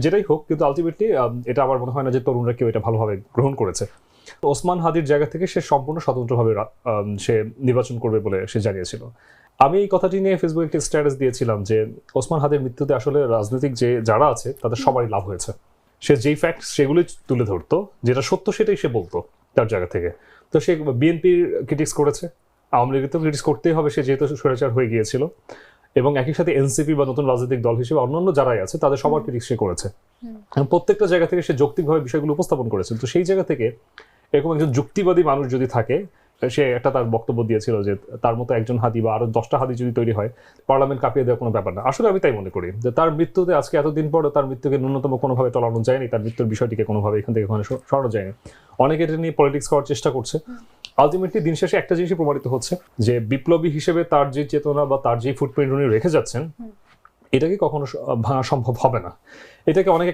[SPEAKER 2] যেটাই হোক, কিন্তু আলটিমেটলি এটা আমার মনে হয় না যে তরুণরা কেউ এটা ভালোভাবে গ্রহণ করেছে। ওসমান হাদির জায়গা থেকে সে সম্পূর্ণ স্বতন্ত্রভাবে সে নির্বাচন করবে বলে সে জানিয়েছিল। আমি এই কথাটি নিয়ে ফেসবুকে একটি স্ট্যাটাস দিয়েছিলাম যে ওসমান হাদির মৃত্যুতে আসলে রাজনৈতিক যে যারা আছে তাদের সবারই লাভ হয়েছে। সে যেই ফ্যাক্ট সেগুলোই তুলে ধরতো, যেটা সত্য সেটাই সে বলতো তার জায়গা থেকে। তো সে বিএনপির ক্রিটিক্স করেছে, আওয়ামী লীগের তো ক্রিটিক্স করতেই হবে, সে যেহেতু স্বৈরাচার হয়ে গিয়েছিল, এবং একই সাথে এনসিপি বা নতুন রাজনৈতিক দল হিসেবে অন্যান্য যারাই আছে তাদের সবার ক্রিটিক্স সে করেছে। প্রত্যেকটা জায়গা থেকে সে যৌক্তিকভাবে বিষয়গুলো উপস্থাপন করেছে। তো সেই জায়গা থেকে এরকম একজন যুক্তিবাদী মানুষ যদি থাকে, সে একটা তার বক্তব্য দিয়েছিল যে তার মতো একজন হাদি বা আরো 10টা হাদি যদি তৈরি হয়, পার্লামেন্ট কাঁপিয়ে দেওয়ার কোনো ব্যাপার না। আসলে আমি তাই মনে করি যে তার মৃত্যুতে আজকে এতদিন পরে তার মৃত্যুকে ন্যূনতম কোনোভাবে টলানো যায়নি, তার মৃত্যুর বিষয়টিকে কোনোভাবে এখান থেকে ওখানে সরানো যায়নি। অনেকে এটা নিয়ে পলিটিক্স করার চেষ্টা করছে। আলটিমেটলি দিন শেষে একটা জিনিসই প্রমাণিত হচ্ছে যে বিপ্লবী হিসেবে তার যে চেতনা বা তার যে ফুটপ্রিন্ট উনি রেখে যাচ্ছেন, এটাকে কখনো ভাঙা সম্ভব হবে না। এটাকে অনেকে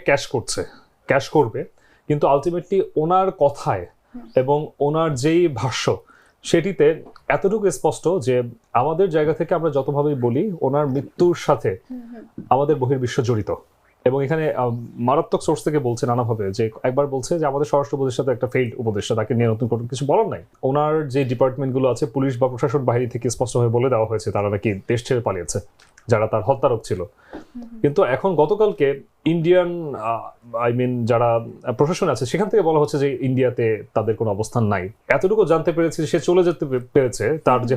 [SPEAKER 2] ক্যাশ করবে, কিন্তু আলটিমেটলি ওনার কথায় এবং ওনার যেই ভাষ্য সেটিতে এতটুকু স্পষ্ট যে আমাদের জায়গা থেকে আমরা যতভাবেই বলি ওনার মৃত্যুর সাথে আমাদের বহির্বিশ্ব জড়িত। এবং এখানে মারাত্মক সোর্স থেকে বলছে নানাভাবে, যে একবার বলছে যে আমাদের স্বরাষ্ট্র উপদেষ্টা তো একটা ফেইল্ড উপদেষ্টা, তাকে নিয়ে নতুন কোনো কিছু বলার নাই। ওনার যে ডিপার্টমেন্টগুলো আছে, পুলিশ বা প্রশাসন বাহিনী থেকে স্পষ্টভাবে বলে দেওয়া হয়েছে তারা নাকি দেশ ছেড়ে পালিয়েছে, যারা তার হত্যারক ছিল। কিন্তু এখন গতকালকে ইন্ডিয়ান যারা প্রশাসন আছে সেখান থেকে বলা হচ্ছে যে ইন্ডিয়াতে তাদের কোনো অবস্থান নাই। এতটুকু জানতে পেরেছি সে চলে যেতে পেরেছে, তার যে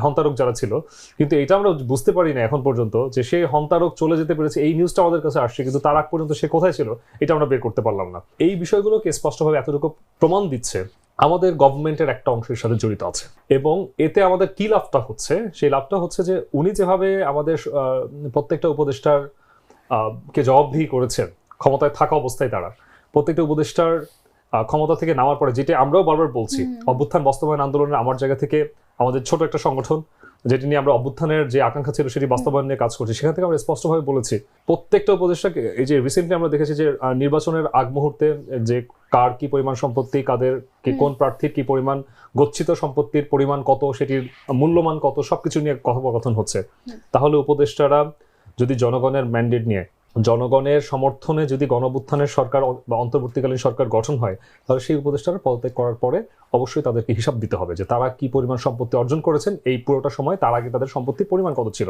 [SPEAKER 2] হন্তারক যারা ছিল। কিন্তু এটা আমরা বুঝতে পারি না এখন পর্যন্ত যে সে হন্তারক চলে যেতে পেরেছে, এই নিউজটা আমাদের কাছে আসছে, কিন্তু তার আগ পর্যন্ত সে কোথায় ছিল এটা আমরা বের করতে পারলাম না। এই বিষয়গুলোকে স্পষ্টভাবে এতটুকু প্রমাণ দিচ্ছে আমাদের গভর্নমেন্টের একটা অংশের সাথে জড়িত আছে। এবং এতে আমাদের কি লাভটা হচ্ছে, সেই লাভটা হচ্ছে যে উনি যেভাবে আমাদের প্রত্যেকটা উপদেষ্টার কে জবাবদিহি করেছেন, ক্ষমতায় থাকা অবস্থায় তারা প্রত্যেকটা উপদেষ্টার ক্ষমতা থেকে নামার পরে, যেটা আমরাও বারবার বলছি, অভ্যুত্থান বাস্তবায়ন আন্দোলনের আমার জায়গা থেকে আমাদের ছোট একটা সংগঠন যেটি নিয়ে আমরা অভ্যুত্থানের যে আকাঙ্ক্ষা ছিল সেটি বাস্তবায়ন নিয়ে কাজ করছি, সেখান থেকে আমরা স্পষ্টভাবে বলেছি প্রত্যেকটা উপদেষ্টাকে। এই যে রিসেন্টলি আমরা দেখেছি যে নির্বাচনের আগ মুহূর্তে যে কার কি পরিমাণ সম্পত্তি, কাদের কি কোন প্রার্থীর কি পরিমাণ গচ্ছিত সম্পত্তির পরিমাণ কত, সেটির মূল্যমান কত, সবকিছু নিয়ে কথোপকথন হচ্ছে। তাহলে উপদেষ্টারা যদি জনগণের ম্যান্ডেট নিয়ে, জনগণের সমর্থনে যদি গণঅভ্যুত্থানের সরকার বা অন্তর্বর্তীকালীন সরকার গঠন হয়, তাহলে সেই উপদেষ্টারা পদত্যাগ করার পরে অবশ্যই তাদেরকে হিসাব দিতে হবে যে তারা কি পরিমাণ সম্পত্তি অর্জন করেছেন এই পুরোটা সময়, তার আগে তাদের সম্পত্তির পরিমাণ কত ছিল।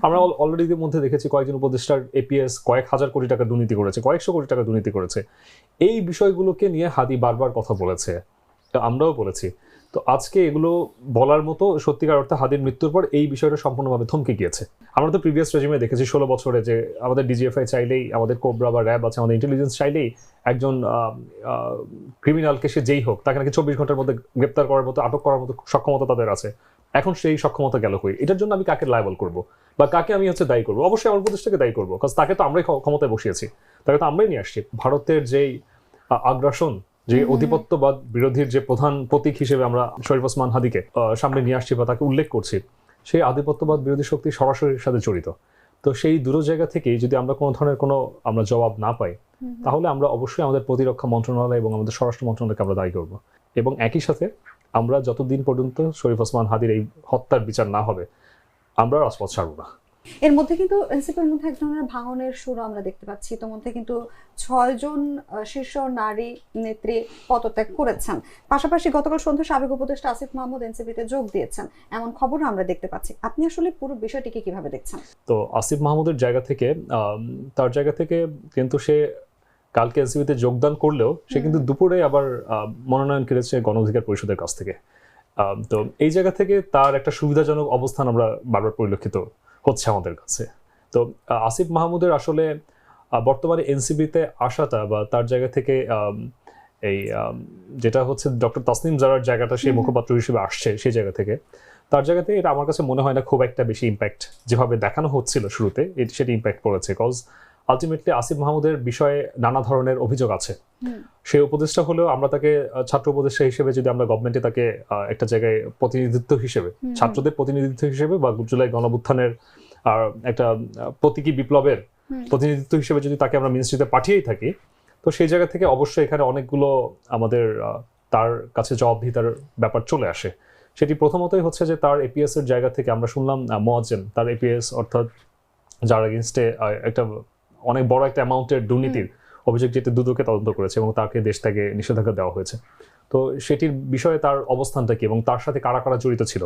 [SPEAKER 2] আমরা অলরেডি এর মধ্যে দেখেছি কয়েকজন উপদেষ্টার এপিএস কয়েক হাজার কোটি টাকা দুর্নীতি করেছে, কয়েকশো কোটি টাকা দুর্নীতি করেছে। এই বিষয়গুলোকে নিয়ে হাদি বারবার কথা বলেছে, আমরাও বলেছি। তো আজকে এগুলো বলার মতো সত্যিকার অর্থে হাদির মৃত্যুর পর এই বিষয়টা সম্পূর্ণভাবে থমকে গিয়েছে। আমরা তো প্রিভিয়াস রেজিমে দেখেছি 16 বছরে যে আমাদের ডিজিএফআই চাইলেই, আমাদের কোবরা বা র্যাব আছে, আমাদের ইন্টেলিজেন্স চাইলেই একজন ক্রিমিনালকে সে যেই হোক তাকে নাকি 24 ঘন্টার মধ্যে গ্রেপ্তার করার মতো, আটক করার মতো সক্ষমতা তাদের আছে। এখন সেই সক্ষমতা গেল কই? এটার জন্য আমি কাকে লায়াবল করব বা কাকে আমি দায়ী করবো? অবশ্যই আমার উপদেষ্টাকে দায়ী করবো, কারণ তাকে তো আমরাই ক্ষমতায় বসিয়েছি, তাকে তো আমরাই নিয়ে আসছি। ভারতের যেই আগ্রাসন, যে অধিপত্যবাদ বিরোধীর যে প্রধান প্রতীক হিসেবে আমরা শরীফ ওসমান হাদিকে সামনে নিয়ে আসছি বা তাকে উল্লেখ করছি, সেই আধিপত্যবাদ বিরোধী শক্তি সরাসরি সাথে জড়িত। তো সেই দূর জায়গা থেকেই যদি আমরা কোনো ধরনের আমরা জবাব না পাই, তাহলে আমরা অবশ্যই আমাদের প্রতিরক্ষা মন্ত্রণালয় এবং আমাদের স্বরাষ্ট্র মন্ত্রণালয়কে আমরা দায়ী করব। এবং একই সাথে আমরা যতদিন পর্যন্ত শরীফ ওসমান হাদির এই হত্যার বিচার না হবে, আমরা রাজপথ ছাড়ব না।
[SPEAKER 1] এর মধ্যে কিন্তু এনসিপির মধ্যে এক ধরনের ভাঙনের সুর আমরা দেখতে পাচ্ছি। তো মধ্যে কিন্তু 6 জন শীর্ষ নারী নেত্রী পদত্যাগ করেছেন। পাশাপাশি গতকাল সন্ধ্যায় সাবেক উপদেষ্টা আসিফ মাহমুদ এনসিপিতে যোগ দিয়েছেন, এমন খবর আমরা দেখতে পাচ্ছি। আপনি আসলে পুরো বিষয়টিকে কিভাবে দেখছেন?
[SPEAKER 2] তো আসিফ মাহমুদের জায়গা থেকে, তার জায়গা থেকে কিন্তু সে কালকে এনসিপিতে যোগদান করলেও সে কিন্তু দুপুরে আবার মনোনয়ন কেড়েছে গণ অধিকার পরিষদের কাছ থেকে। তো এই জায়গা থেকে তার একটা সুবিধাজনক অবস্থান আমরা বারবার পরিলক্ষিত হচ্ছে আমাদের কাছে। তো আসিফ মাহমুদের আসলে বর্তমানে এনসিপিতে আসাটা বা তার জায়গা থেকে এই যেটা হচ্ছে ডক্টর তাসনিম জারার জায়গাটা সেই মুখপাত্র হিসেবে আসছে, সেই জায়গা থেকে তার জায়গা থেকে এটা আমার কাছে মনে হয় না খুব একটা বেশি ইম্প্যাক্ট যেভাবে দেখানো হচ্ছিল শুরুতে সেটা ইম্প্যাক্ট পড়েছে। কজ আলটিমেটলি আসিফ মাহমুদের বিষয়ে নানা ধরনের অভিযোগ আছে। সে উপদেষ্টা হলেও আমরা তাকে ছাত্র উপদেষ্টা হিসেবে যদি আমরা গভর্নমেন্টে তাকে একটা জায়গায় প্রতিনিধিত্ব হিসেবে, ছাত্রদের প্রতিনিধিত্ব হিসেবে বা জুলাই গণঅভ্যুত্থানের একটা প্রতীকী বিপ্লবের প্রতিনিধিত্ব হিসেবে যদি তাকে আমরা মিনিস্ট্রিতে পাঠিয়েই থাকি, তো সেই জায়গা থেকে অবশ্যই এখানে অনেকগুলো আমাদের তার কাছে জবাবদিহিতার ব্যাপার চলে আসে। সেটি প্রথমতই হচ্ছে যে তার এপিএস এর জায়গা থেকে আমরা শুনলাম মোয়াজ্জেম, তার এপিএস অর্থাৎ যার এগেইনস্টে একটা অনেক বড় একটা অ্যামাউন্টের দুর্নীতির অভিযোগ যেটি দুদকে তদন্ত করেছে এবং তাকে দেশ থেকে নিষেধাজ্ঞা দেওয়া হয়েছে। তো সেটির বিষয়ে তার অবস্থানটা কি এবং তার সাথে কারা কারা জড়িত ছিল,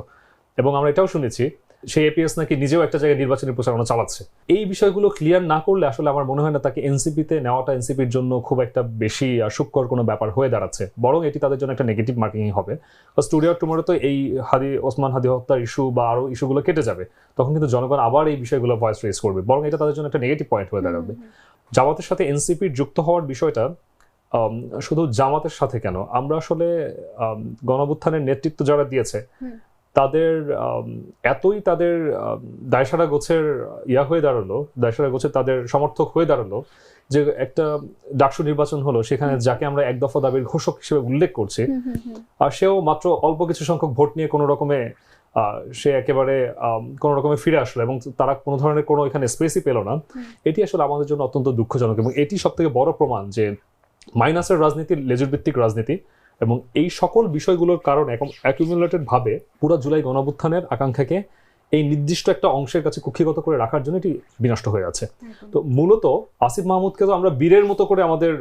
[SPEAKER 2] এবং আমরা এটাও শুনেছি সেই এপিএস নাকি নিজেও একটা জায়গায় নির্বাচনী প্রচারণা চালাচ্ছে। এই বিষয়গুলো ক্লিয়ার না করলে আসলে আমার মনে হয় না তাকে এনসিপিতে নেওয়াটা এনসিপির জন্য খুব একটা বেশি সুখকর কোনো ব্যাপার হয়ে দাঁড়াচ্ছে, বরং এটি তাদের জন্য একটা নেগেটিভ মার্কিং হবে। টুডে অর টুমরো তো এই ওসমান হাদি হত্যার ইস্যু বা আরো ইস্যুগুলো কেটে যাবে, তখন কিন্তু জনগণ আবার এই বিষয়গুলো ভয়েস রেজ করবে, বরং এটা তাদের জন্য একটা নেগেটিভ পয়েন্ট হয়ে দাঁড়াবে। জামাতের সাথে এনসিপির যুক্ত হওয়ার বিষয়টা শুধু জামাতের সাথে কেন, আমরা আসলে গণঅভ্যুত্থানের নেতৃত্ব যারা দিয়েছে তাদের এতই তাদের দায়সারা গোছের হয়ে দাঁড়ালো, দায়সারা গোছের তাদের সমর্থক হয়ে দাঁড়ালো যে একটা ডাকসু নির্বাচন হলো, সেখানে যাকে আমরা এক দফা দাবির ঘোষক হিসেবে উল্লেখ করছি, আর সেও মাত্র অল্প কিছু সংখ্যক ভোট নিয়ে কোনো রকমে সে একেবারে কোনো রকমে ফিরে আসলো এবং তারা কোনো ধরনের কোনো এখানে স্পেসই পেল না। এটি আসলে আমাদের জন্য অত্যন্ত দুঃখজনক এবং এটি সব থেকে বড় প্রমাণ যে মাইনাসের রাজনীতি লেজুর ভিত্তিক রাজনীতি, এবং এই সকল বিষয়গুলোর কারণে অ্যাকুমুলেটেড ভাবে পুরো জুলাই গণঅভ্যুত্থানের আকাঙ্ক্ষাকে এই নির্দিষ্ট একটা অংশের কাছে কুক্ষিগত করে রাখার জন্য এটি বিনষ্ট হয়ে আছে। তো মূলত আসিফ মাহমুদকে তো আমরা বীরের মতো করে আমাদের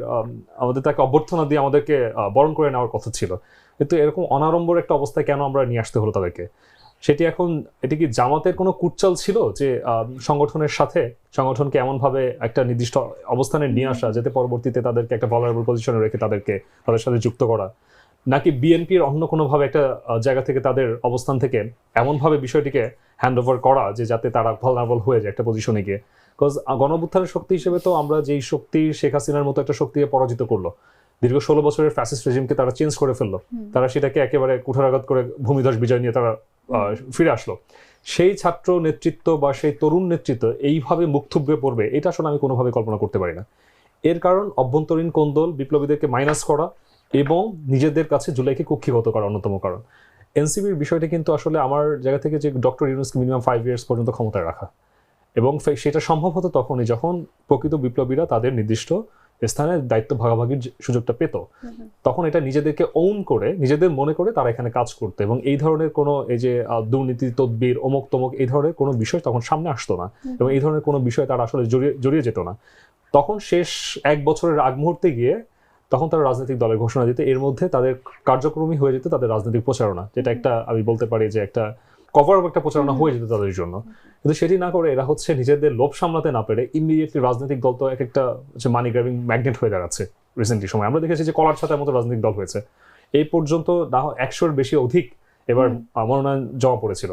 [SPEAKER 2] তাকে অভ্যর্থনা দিয়ে আমাদেরকে বরণ করে নেওয়ার কথা ছিল, কিন্তু এরকম অনাড়ম্বর একটা অবস্থায় কেন আমরা নিয়ে আসতে হলো তাদেরকে? এটি কি জামাতের কোনো কুটচাল ছিল যে সংগঠনের সাথে সংগঠনকে এমনভাবে একটা নির্দিষ্ট অবস্থানে নিয়ে আসা যাতে পরবর্তীতে তাদেরকে একটা ভালনারেবল পজিশনে রেখে তাদের সাথে যুক্ত করা, নাকি বিএনপির অন্য কোনোভাবে একটা জায়গা থেকে তাদের অবস্থান থেকে এমনভাবে বিষয়টিকে হ্যান্ড ওভার করা যে যাতে তারা ভালনারেবল হয়ে যায় একটা পজিশনে গিয়ে? বিকজ গণঅভ্যুত্থানের শক্তি হিসেবে তো আমরা যেই শক্তি শেখ হাসিনার মতো একটা শক্তিকে পরাজিত করলো, দীর্ঘ 16 বছরের ফ্যাসিস্ট রেজিমকে তারা চেঞ্জ করে ফেললো, তারা সেটাকে একেবারে কুঠারাঘাত করে ভূমিধস বিজয় নিয়ে তারা ফিরে আসলো, সেই ছাত্র নেতৃত্ব বা সেই তরুণ নেতৃত্ব এইভাবে মুখ থুবড়ে পড়বে, এটা আসলে আমি কোনোভাবে কল্পনা করতে পারি না। এর কারণ অভ্যন্তরীণ কোন্দল, বিপ্লবীদেরকে মাইনাস করা এবং নিজেদের কাছে জুলাইকে কুক্ষিগত করা অন্যতম কারণ। এনসিপির বিষয়টা কিন্তু আসলে আমার জায়গা থেকে যে ডক্টর ইউনূসকে মিনিমাম 5 ইয়ার্স পর্যন্ত ক্ষমতায় রাখা, এবং সেটা সম্ভব হতো তখনই যখন প্রকৃত বিপ্লবীরা তাদের নির্দিষ্ট স্থানে দায়িত্ব ভাগাভাগির সুযোগটা পেত। তখন এটা নিজেদেরকে ওন করে, নিজেদের মনে করে তারা এখানে কাজ করতো, এবং এই ধরনের কোনো এই যে দুর্নীতি, তদবির, অমুক তমুক এই ধরনের কোনো বিষয় তখন সামনে আসতো না, এবং এই ধরনের কোনো বিষয় তারা আসলে জড়িয়ে যেত না। তখন শেষ 1 বছরের আগ মুহূর্তে গিয়ে তখন তারা রাজনৈতিক দলের ঘোষণা দিতে, এর মধ্যে তাদের কার্যক্রমই হয়ে যেত তাদের রাজনৈতিক প্রচারণা, যেটা একটা আমি বলতে পারি যে একটা কভার অফ একটা প্রচারণা হয়ে যেত তাদের জন্য। কিন্তু সেটি না করে এরা হচ্ছে নিজেদের লোভ সামলাতে না পেরে ইমিডিয়েটলি রাজনৈতিক দল তো এক একটা মানি গ্র্যাবিং ম্যাগনেট হয়ে দাঁড়াচ্ছে। রিসেন্টলি সময় আমরা দেখেছি যে কলার ছাতার মতো রাজনৈতিক দল হয়েছে। এই পর্যন্ত না 100-র বেশি অধিক এবার মনোনয়ন জমা পড়েছিল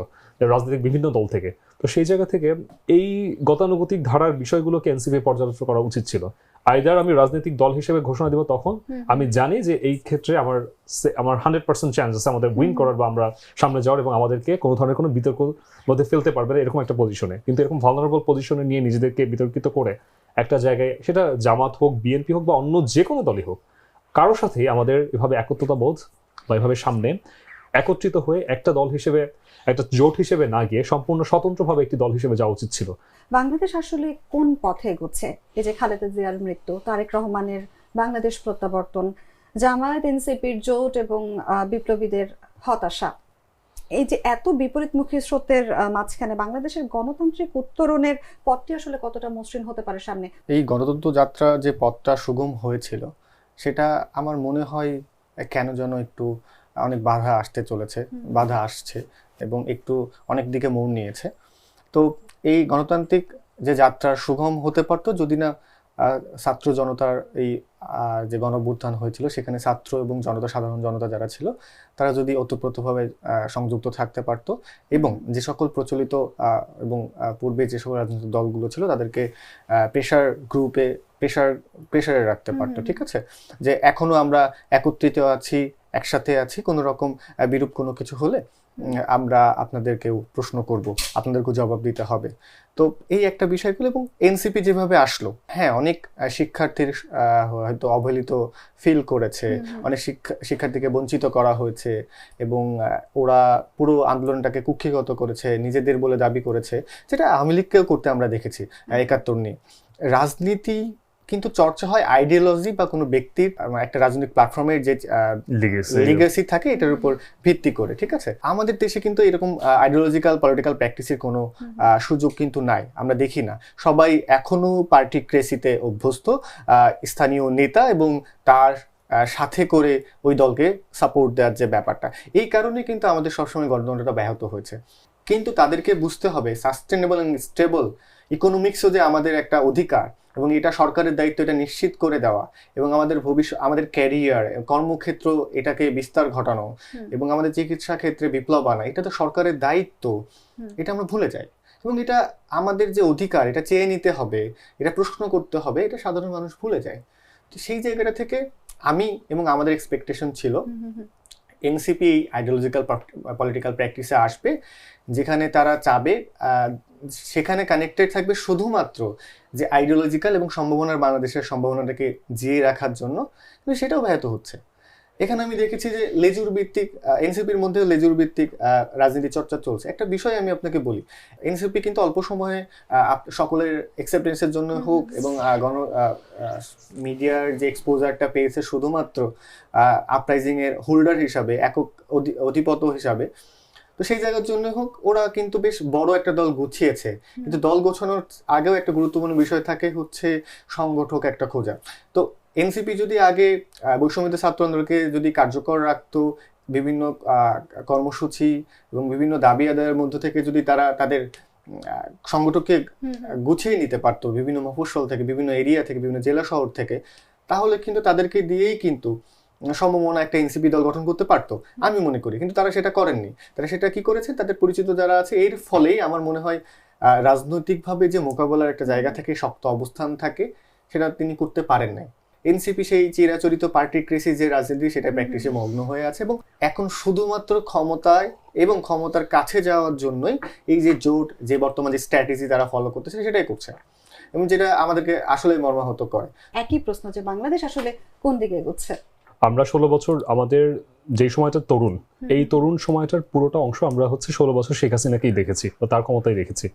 [SPEAKER 2] রাজনৈতিক বিভিন্ন দল থেকে। তো সেই জায়গা থেকে এই গতানুগতিক ধারার বিষয়গুলোকে এনসিপি পর্যালোচনা করা উচিত ছিল। আইদার আমি রাজনৈতিক দল হিসেবে ঘোষণা দিব, তখন আমি জানি যে এই ক্ষেত্রে আমার 100% চান্স আছে আমাদের উইন করার বা আমরা সামনে যাওয়ার, এবং আমাদেরকে কোনো ধরনের কোনো বিতর্ক মধ্যে ফেলতে পারবে না এরকম একটা পজিশনে। কিন্তু এরকম ভালনারেবল পজিশনে নিয়ে নিজেদেরকে বিতর্কিত করে একটা জায়গায়, সেটা জামাত হোক, বিএনপি হোক বা অন্য যে কোনো দলই হোক, কারোর সাথেই আমাদের এভাবে একত্রতা বোধ বা এভাবে সামনে একত্রিত হয়ে একটা দল হিসেবে, একটা জোট হিসেবে না গিয়ে সম্পূর্ণ স্বতন্ত্রভাবে একটি দল হিসেবে যাওয়া উচিত ছিল।
[SPEAKER 1] বাংলাদেশ আসলে কোন পথে এগোচ্ছে? এই যে খালেদা জিয়ার মৃত্যু, তারেক রহমানের বাংলাদেশ প্রত্যাবর্তন, জামায়াত এনসিপির জোট এবং বিপ্লবীদের হতাশা, এই যে এত বিপরীতমুখী স্রোতের মাঝখানে বাংলাদেশের গণতান্ত্রিক উত্তরণের পথটি আসলে কতটা মসৃণ হতে পারে সামনে?
[SPEAKER 3] এই গণতন্ত্র যাত্রা যে পথটা সুগম হয়েছিল, সেটা আমার মনে হয় কেন যেন একটু অনেক বাধা আসতে চলেছে, বাধা আসছে এবং একটু অনেক দিকে মোড় নিয়েছে। তো এই গণতান্ত্রিক যে যাত্রা সুগম হতে পারতো যদি না ছাত্র জনতার এই যে গণঅভ্যুত্থান হয়েছিল, সেখানে ছাত্র এবং জনতা, সাধারণ জনতা যারা ছিল, তারা যদি ওতপ্রোতভাবে সংযুক্ত থাকতে পারতো এবং যে সকল প্রচলিত এবং পূর্বে যে সকল রাজনৈতিক দলগুলো ছিল তাদেরকে প্রেশার গ্রুপে প্রেশারে রাখতে পারতো। ঠিক আছে, যে এখনো আমরা একত্রিত আছি, একসাথে আছি, কোনো রকম বিরূপ কোনো কিছু হলে আমরা আপনাদেরকেও প্রশ্ন করব, আপনাদেরকেও জবাব দিতে হবে। তো এই একটা বিষয়গুলো, এবং এনসিপি যেভাবে আসলো, হ্যাঁ অনেক শিক্ষার্থীর হয়তো অবহেলিত ফিল করেছে, অনেক শিক্ষার্থীকে বঞ্চিত করা হয়েছে এবং ওরা পুরো আন্দোলনটাকে কুক্ষিগত করেছে, নিজেদের বলে দাবি করেছে, যেটা আওয়ামী লীগকেও করতে আমরা দেখেছি 71 নিয়ে। রাজনীতি কিন্তু চর্চা হয় আইডিওলজি বা কোনো ব্যক্তির একটা রাজনৈতিক প্ল্যাটফর্মের যে লিগেসি থাকে এটার উপর ভিত্তি করে। ঠিক আছে, আমাদের দেশে কিন্তু এরকম আইডিওলজিক্যাল পলিটিক্যাল প্র্যাকটিসের কোনো সুযোগ কিন্তু নাই, আমরা দেখি না। সবাই এখনো পার্টিক্রেসিতে অভ্যস্ত, স্থানীয় নেতা এবং তার সাথে করে ওই দলকে সাপোর্ট দেওয়ার যে ব্যাপারটা, এই কারণে কিন্তু আমাদের সবসময় গণতন্ত্রটা ব্যাহত হয়েছে। কিন্তু তাদেরকে বুঝতে হবে সাস্টেনেবল অ্যান্ড স্টেবল ইকোনমিক্সও যে আমাদের একটা অধিকার, এবং এটা সরকারের দায়িত্ব এটা নিশ্চিত করে দেওয়া, এবং আমাদের ভবিষ্যৎ, আমাদের ক্যারিয়ার, কর্মক্ষেত্র এটাকে বিস্তার ঘটানো, এবং আমাদের চিকিৎসা ক্ষেত্রে বিপ্লব আনা, এটা তো সরকারের দায়িত্ব। এটা আমরা ভুলে যাই, এবং এটা আমাদের যে অধিকার, এটা চেয়ে নিতে হবে, এটা প্রশ্ন করতে হবে, এটা সাধারণ মানুষ ভুলে যায়। তো সেই জায়গাটা থেকে আমি এবং আমাদের এক্সপেকটেশন ছিল এনসিপি আইডিওলজিক্যাল পলিটিক্যাল প্র্যাকটিসে আসবে, যেখানে তারা চাবে সেখানে কানেক্টেড থাকবে শুধুমাত্র যে আইডিওলজিক্যাল এবং সম্ভাবনার বাংলাদেশের সম্ভাবনাটাকে জিয়ে রাখার জন্য, কিন্তু সেটাও ব্যাহত হচ্ছে। এখানে আমি দেখেছি যে লেজুর ভিত্তিক, এনসিপির মধ্যে লেজুর ভিত্তিক রাজনীতি চর্চা চলছে। একটা বিষয় আমি আপনাকে বলি, এনসিপি কিন্তু অল্প সময়ে সকলের অ্যাকসেপ্টেন্সের জন্য হোক এবং মিডিয়ার যে এক্সপোজারটা পেয়েছে শুধুমাত্র আপরাইজিং এর হোল্ডার হিসাবে, একক অধিপত হিসাবে, তো সেই জায়গার জন্য হোক, ওরা কিন্তু বেশ বড় একটা দল গুছিয়েছে। কিন্তু দল গোছানোর আগেও একটা গুরুত্বপূর্ণ বিষয় থাকে, হচ্ছে সংগঠক একটা খোঁজা। তো এনসিপি যদি আগে বৈষম্যবিরোধী ছাত্র আন্দোলনকে যদি কার্যকর রাখতো, বিভিন্ন কর্মসূচি এবং বিভিন্ন দাবি আদায়ের মধ্য থেকে যদি তারা তাদের সংগঠককে গুছিয়ে নিতে পারতো, বিভিন্ন মফস্বল থেকে, বিভিন্ন এরিয়া থেকে, বিভিন্ন জেলা শহর থেকে, তাহলে কিন্তু তাদেরকে দিয়েই কিন্তু সম্ভাবনা একটা এনসিপি দল গঠন করতে পারতো, আমি মনে করি। কিন্তু তারা সেটা করেননি। তারা সেটা কি করেছে, তাদের পরিচিত যারা আছে, এর ফলেই আমার মনে হয় রাজনৈতিকভাবে যে মোকাবেলার একটা জায়গা থেকে, শক্ত অবস্থান থাকে, সেটা তিনি করতে পারেন নাই। এনসিপি সেই চিরাচরিত পার্টিক্রেসি যে রাজনীতি, সেটা প্র্যাকটিসে মগ্ন হয়ে আছে, এবং এখন শুধুমাত্র ক্ষমতায় এবং ক্ষমতার কাছে যাওয়ার জন্যই এই যে জোট, যে বর্তমান যে স্ট্র্যাটেজি তারা ফলো করতেছে, সেটাই করছে। এবং যেটা আমাদেরকে আসলে মর্মাহত করে।
[SPEAKER 1] একই প্রশ্ন যে বাংলাদেশ আসলে কোন দিকে এগোচ্ছে?
[SPEAKER 2] আমরা 16 বছর আমাদের যে সময়টা তরুণ, এই তরুণ সময়টার পুরোটা অংশ আমরা হচ্ছে 16 বছর শেখ হাসিনাকেই দেখেছি বা তার ক্ষমতায় দেখেছি।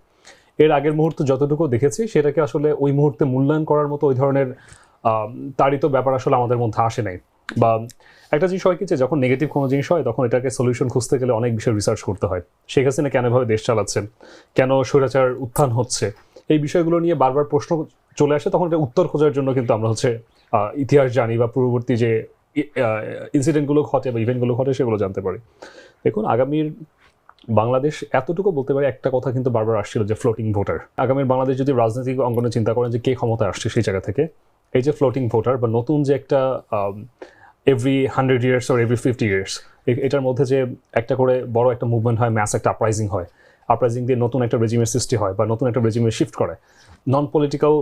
[SPEAKER 2] এর আগের মুহূর্তে যতটুকু দেখেছি সেটাকে আসলে ওই মুহূর্তে মূল্যায়ন করার মতো ওই ধরনের তাড়িত ব্যাপার আসলে আমাদের মধ্যে আসে নাই। বা একটা জিনিস হয় কি যে যখন নেগেটিভ কোনো জিনিস হয় তখন এটাকে সলিউশন খুঁজতে গেলে অনেক বিষয় রিসার্চ করতে হয়। শেখ হাসিনা কেন এভাবে দেশ চালাচ্ছেন, কেন স্বৈরাচার উত্থান হচ্ছে, এই বিষয়গুলো নিয়ে বারবার প্রশ্ন চলে আসে। তখন এটা উত্তর খোঁজার জন্য কিন্তু আমরা হচ্ছে ইতিহাস জানি বা পূর্ববর্তী যে ইনসিডেন্টগুলো ঘটে বা ইভেন্টগুলো ঘটে সেগুলো জানতে পারি। দেখুন, আগামীর বাংলাদেশ এতটুকু বলতে পারে, একটা কথা কিন্তু বারবার আসছিল যে ফ্লোটিং ভোটার। আগামীর বাংলাদেশ যদি রাজনৈতিক অঙ্গনে চিন্তা করেন যে কে ক্ষমতায় আসছে সেই জায়গা থেকে, এই যে ফ্লোটিং ভোটার বা নতুন যে একটা every 100 years or every 50 years এটার মধ্যে যে একটা করে বড় একটা মুভমেন্ট হয়, ম্যাস একটা আপরাইজিং হয়, আপরাইজিং দিয়ে নতুন একটা রেজিমের সৃষ্টি হয় বা নতুন একটা রেজিমের শিফট করে। নন পলিটিক্যাল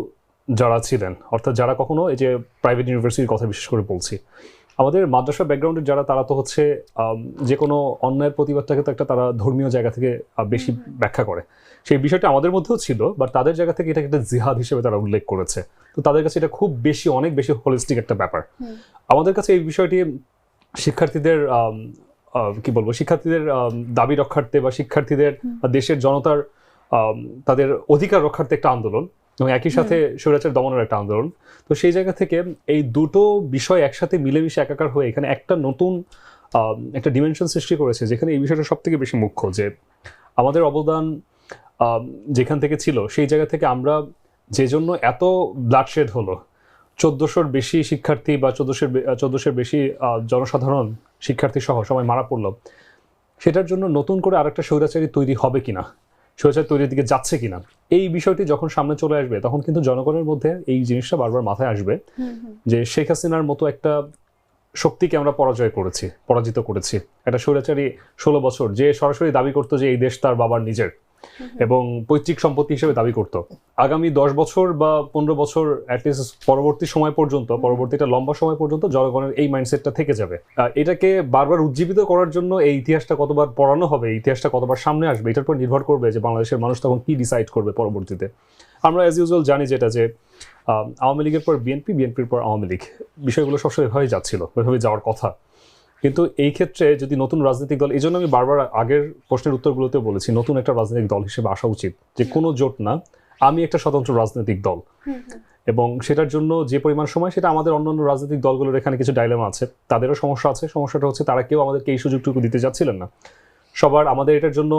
[SPEAKER 2] যারা ছিলেন, অর্থাৎ যারা কখনো এই যে প্রাইভেট ইউনিভার্সিটির কথা বিশেষ করে বলছি, আমাদের মাদ্রাসা ব্যাকগ্রাউন্ডের যারা, তারা তো হচ্ছে যে কোনো অন্যায়ের প্রতিবাদটাকে তো একটা তারা ধর্মীয় জায়গা থেকে বেশি ব্যাখ্যা করে। সেই বিষয়টা আমাদের মধ্যেও ছিল, বাট তাদের জায়গা থেকে এটাকে একটা জিহাদ হিসেবে তারা উল্লেখ করেছে। তো তাদের কাছে এটা খুব বেশি, অনেক বেশি হোলিস্টিক একটা ব্যাপার। আমাদের কাছে এই বিষয়টি শিক্ষার্থীদের কি বলবো, শিক্ষার্থীদের দাবি রক্ষার্থে বা শিক্ষার্থীদের দেশের জনতার তাদের অধিকার রক্ষার্থে একটা আন্দোলন এবং একই সাথে স্বৈরাচার দমনের একটা আন্দোলন। তো সেই জায়গা থেকে এই দুটো বিষয় একসাথে মিলেমিশে একাকার হয়ে এখানে একটা নতুন একটা ডিমেনশন সৃষ্টি করেছে, যেখানে এই বিষয়টা সব থেকে বেশি মুখ্য, যে আমাদের অবদান যেখান থেকে ছিল সেই জায়গা থেকে আমরা যে জন্য এত ব্লাডশেড হলো, 1400-র বেশি শিক্ষার্থী বা 1400-র বেশি জনসাধারণ শিক্ষার্থী সহ সবাই মারা পড়লো, সেটার জন্য নতুন করে আরেকটা স্বৈরাচারী তৈরি হবে কিনা, স্বৈরাচার তৈরির দিকে যাচ্ছে কিনা, এই বিষয়টি যখন সামনে চলে আসবে তখন কিন্তু জনগণের মধ্যে এই জিনিসটা বারবার মাথায় আসবে যে শেখ হাসিনার মতো একটা শক্তিকে আমরা পরাজিত করেছি। একটা স্বৈরাচারী 16 বছর যে সরাসরি দাবি করতো যে এই দেশ তার বাবার নিজের এবং পৈতৃক সম্পত্তি হিসেবে দাবি করত, আগামী 10 বছর বা 15 বছর অ্যাটলিস্ট পরবর্তী সময় পর্যন্ত, পরবর্তীটা লম্বা সময় পর্যন্ত জনগণের এই মাইন্ডসেটটা থেকে যাবে। এটাকে বারবার উজ্জীবিত করার জন্য এই ইতিহাসটা কতবার পড়ানো হবে, ইতিহাসটা কতবার সামনে আসবে, এটার উপর নির্ভর করবে যে বাংলাদেশের মানুষ তখন কি ডিসাইড করবে পরবর্তীতে। আমরা অ্যাজ ইউজুয়াল জানি যেটা, যে আওয়ামী লীগের পর বিএনপি, বিএনপির পর আওয়ামী লীগ, বিষয়গুলো সবসময় এভাবেই যাচ্ছিল, এভাবে যাওয়ার কথা। কিন্তু এই ক্ষেত্রে যদি নতুন রাজনৈতিক দল, এই জন্য আমি বারবার আগের প্রশ্নের উত্তরগুলোতে বলেছি নতুন একটা রাজনৈতিক দল হিসেবে আসা উচিত, যে কোনো জোট না, আমি একটা স্বতন্ত্র রাজনৈতিক দল। এবং সেটার জন্য যে পরিমাণ সময়, সেটা আমাদের অন্যান্য রাজনৈতিক দলগুলোর এখানে কিছু ডাইলেমা আছে, তাদেরও সমস্যা আছে। সমস্যাটা হচ্ছে তারা কেউ আমাদেরকে এই সুযোগটুকু দিতে যাচ্ছিলেন না। সবার আমাদের এটার জন্য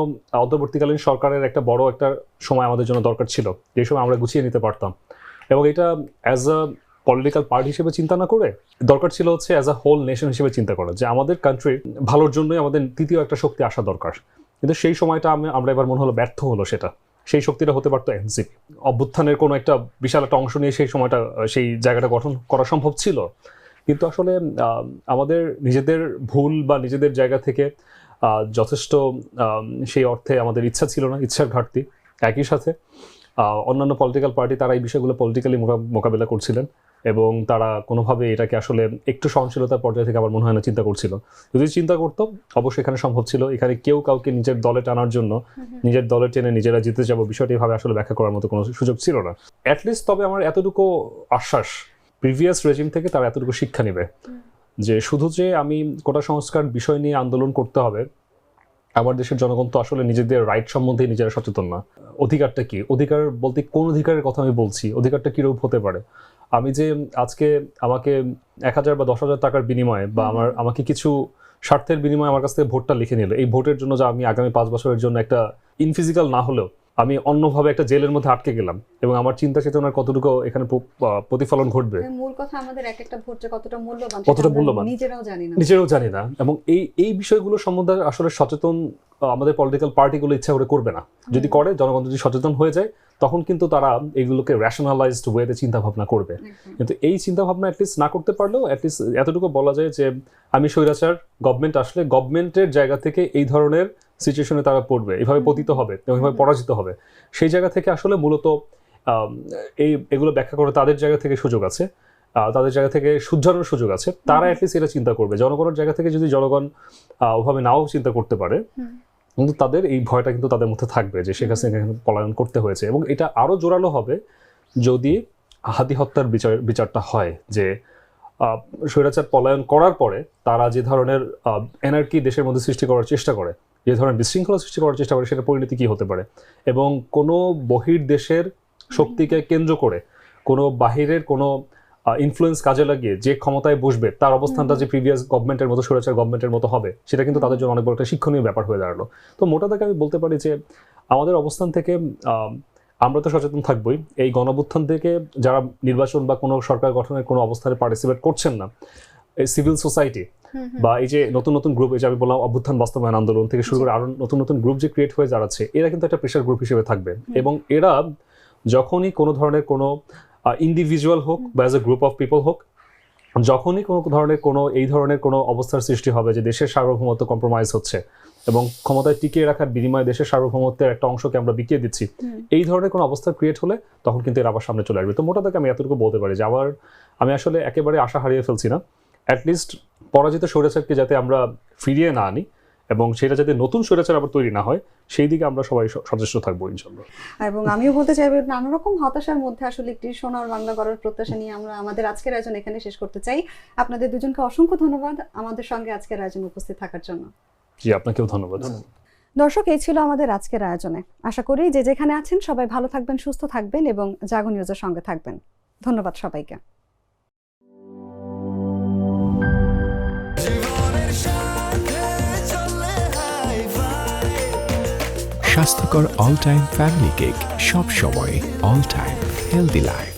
[SPEAKER 2] অন্তর্বর্তীকালীন সরকারের একটা বড় একটা সময় আমাদের জন্য দরকার ছিল, যে সময় আমরা গুছিয়ে নিতে পারতাম। এবং এটা অ্যাজ আ পলিটিক্যাল পার্টি হিসেবে চিন্তা না করে দরকার ছিল হচ্ছে অ্যাজ আ হোল নেশন হিসেবে চিন্তা করা, যে আমাদের কান্ট্রির ভালোর জন্যই আমাদের তৃতীয় একটা শক্তি আসা দরকার। কিন্তু সেই সময়টা আমরা এবার মনে হলো ব্যর্থ হলো। সেটা, সেই শক্তিটা হতে পারতো এনসিপি। অভ্যুত্থানের কোনো একটা বিশাল একটা অংশ নিয়ে সেই সময়টা, সেই জায়গাটা গঠন করা সম্ভব ছিল, কিন্তু আসলে আমাদের নিজেদের ভুল বা নিজেদের জায়গা থেকে যথেষ্ট সেই অর্থে আমাদের ইচ্ছা ছিল না, ইচ্ছার ঘাটতি। একই সাথে অন্যান্য পলিটিক্যাল পার্টি তারা এই বিষয়গুলো পলিটিক্যালি মোকাবেলা করছিলেন এবং তারা কোনোভাবে এটাকে আসলে একটু সহনশীলতার পর্যায়ে থেকে আমার মনে হয় না চিন্তা করছিল। যদি চিন্তা করতো অবশ্যই এখানে সম্ভব ছিল। এখানে কেউ কাউকে নিজের দলে টানার জন্য, নিজের দলে টেনে নিজেরা জিতে যাবো, বিষয়টি এভাবে আসলে ব্যাখ্যা করার মতো কোনো সুযোগ ছিল না অ্যাটলিস্ট। তবে আমার এতটুকু আশ্বাস, প্রিভিয়াস রেজিম থেকে তারা এতটুকু শিক্ষা নেবে যে শুধু যে আমি কোটা সংস্কার বিষয় নিয়ে আন্দোলন করতে হবে, আমার দেশের জনগণ তো আসলে নিজেদের রাইট সম্বন্ধে নিজেরা সচেতন না। অধিকারটা কি, অধিকার বলতে কোন অধিকারের কথা আমি বলছি, অধিকারটা কিরূপ হতে পারে। আমি যে আজকে আমাকে 1000 বা 10,000 টাকার বিনিময়ে বা আমাকে কিছু স্বার্থের বিনিময়ে আমার কাছ থেকে ভোটটা লিখে নিল, এই ভোটের জন্য যে আমি আগামী 5 বছরের জন্য একটা ইনফিজিক্যাল না হলেও আমি অন্যভাবে একটা জেলের মধ্যে আটকে গেলাম এবং আমার চিন্তা চেতনার কতটুকু এখানে প্রতিফলন ঘটবে।
[SPEAKER 1] মূল কথা আমাদের এক একটা ভোট যে কতটা
[SPEAKER 2] মূল্যবান নিজেরাও জানি না। এবং এই বিষয়গুলো সম্বন্ধে আসলে সচেতন আমাদের পলিটিক্যাল পার্টিগুলো ইচ্ছা করে করবে না। যদি করে, জনগণ যদি সচেতন হয়ে যায়, তখন কিন্তু তারা এগুলোকে র্যাশনালাইজড ওয়েতে চিন্তা ভাবনা করবে। কিন্তু এই চিন্তা ভাবনা অ্যাটলিস্ট না করতে পারলেও অ্যাটলিস্ট এতটুকু বলা যায় যে আমি স্বৈরাচার, গভর্নমেন্ট আসলে গভর্নমেন্টের জায়গা থেকে এই ধরনের সিচুয়েশনে তারা পড়বে, এইভাবে পতিত হবে, এইভাবে পরাজিত হবে। সেই জায়গা থেকে আসলে মূলত এগুলো ব্যাখ্যা করে তাদের জায়গা থেকে সুযোগ আছে, তাদের জায়গা থেকে শুধরানোর সুযোগ আছে। তারা অ্যাটলিস্ট এটা চিন্তা করবে। জনগণের জায়গা থেকে যদি জনগণ ওভাবে নাও চিন্তা করতে পারে, কিন্তু তাদের এই ভয়টা কিন্তু তাদের মধ্যে থাকবে যে শেখ হাসিনা পলায়ন করতে হয়েছে। এবং এটা আরো জোরালো হবে যদি হাদি হত্যার বিচারটা হয়, যে স্বৈরাচার পলায়ন করার পরে তারা যে ধরনের এনার্কি দেশের মধ্যে সৃষ্টি করার চেষ্টা করে, যে ধরনের বিশৃঙ্খলা সৃষ্টি করার চেষ্টা করে, সেটা পরিণতি কি হতে পারে, এবং কোনো বহির দেশের শক্তিকে কেন্দ্র করে কোনো বাহিরের কোনো ইনফ্লুয়েন্স কাজে লাগিয়ে যে ক্ষমতায় বসবে তার অবস্থানটা যে প্রিভিয়াস গভর্নমেন্টের মতো, স্বৈরাচার গভর্নমেন্টের মতো হবে, সেটা কিন্তু তাদের জন্য অনেক বড় একটা শিক্ষণীয় ব্যাপার হয়ে দাঁড়ালো। তো মোটা দাগে আমি বলতে পারি যে আমাদের অবস্থান থেকে আমরা তো সচেতন থাকবোই। এই গণঅভ্যুত্থান থেকে যারা নির্বাচন বা কোনো সরকার গঠনের কোনো অবস্থানে পার্টিসিপেট করছেন না, এই সিভিল সোসাইটি বা এই যে নতুন নতুন গ্রুপ, এই যে আমি বললাম অভ্যুত্থান বাস্তবায়ন আন্দোলন থেকে শুরু করে আরো নতুন নতুন গ্রুপ যে ক্রিয়েট হয়ে দাঁড়াচ্ছে, এরা কিন্তু একটা প্রেশার গ্রুপ হিসেবে থাকবে। এবং এরা যখনই কোনো ধরনের কোনো ইন্ডিভিজুয়াল হোক বা as a group of people হোক, যখনই কোনো ধরনের কোনো এই ধরনের কোনো অবস্থার সৃষ্টি হবে যে দেশের সার্বভৌমত্ব কম্প্রোমাইজ হচ্ছে এবং ক্ষমতায় টিকিয়ে রাখার বিনিময়ে দেশের সার্বভৌমত্বের একটা অংশকে আমরা বিকিয়ে দিচ্ছি, এই ধরনের কোনো অবস্থা ক্রিয়েট হলে তখন কিন্তু এর আবার সামনে চলে আসবে। তো মোটা দাগে আমি এতটুকু বলতে পারি যে আমি আসলে একেবারে আশা হারিয়ে ফেলছি না। অ্যাটলিস্ট পরাজিত স্বৈরাচারকে যাতে আমরা ফিরিয়ে না আনি এবং সেটা যাতে নতুন স্বৈরাচার আবার তৈরি না হয়, সেই দিকে আমরা সবাই সচেষ্ট থাকবো ইনশাল্লাহ।
[SPEAKER 1] এবং আমিও বলতে চাইবো, নানা রকম হতাশার মধ্যে আসলে একটি সোনার বাংলা গড়ার প্রত্যাশা নিয়ে আমরা আমাদের আজকের আয়োজন এখানে শেষ করতে চাই। আপনাদের দুজনকে অসংখ্য ধন্যবাদ আমাদের সঙ্গে আজকের আয়োজনে উপস্থিত থাকার জন্য।
[SPEAKER 2] জি, আপনাকেও ধন্যবাদ।
[SPEAKER 1] দর্শক, এই ছিল আমাদের আজকের আয়োজনে। আশা করি যে যেখানে আছেন সবাই ভালো থাকবেন, সুস্থ থাকবেন এবং জাগো নিউজের সঙ্গে থাকবেন। ধন্যবাদ সবাইকে।
[SPEAKER 4] স্বাস্থ্যকর অল টাইম ফ্যামিলি কেক, সব সময় অল টাইম হেলদি লাইফ।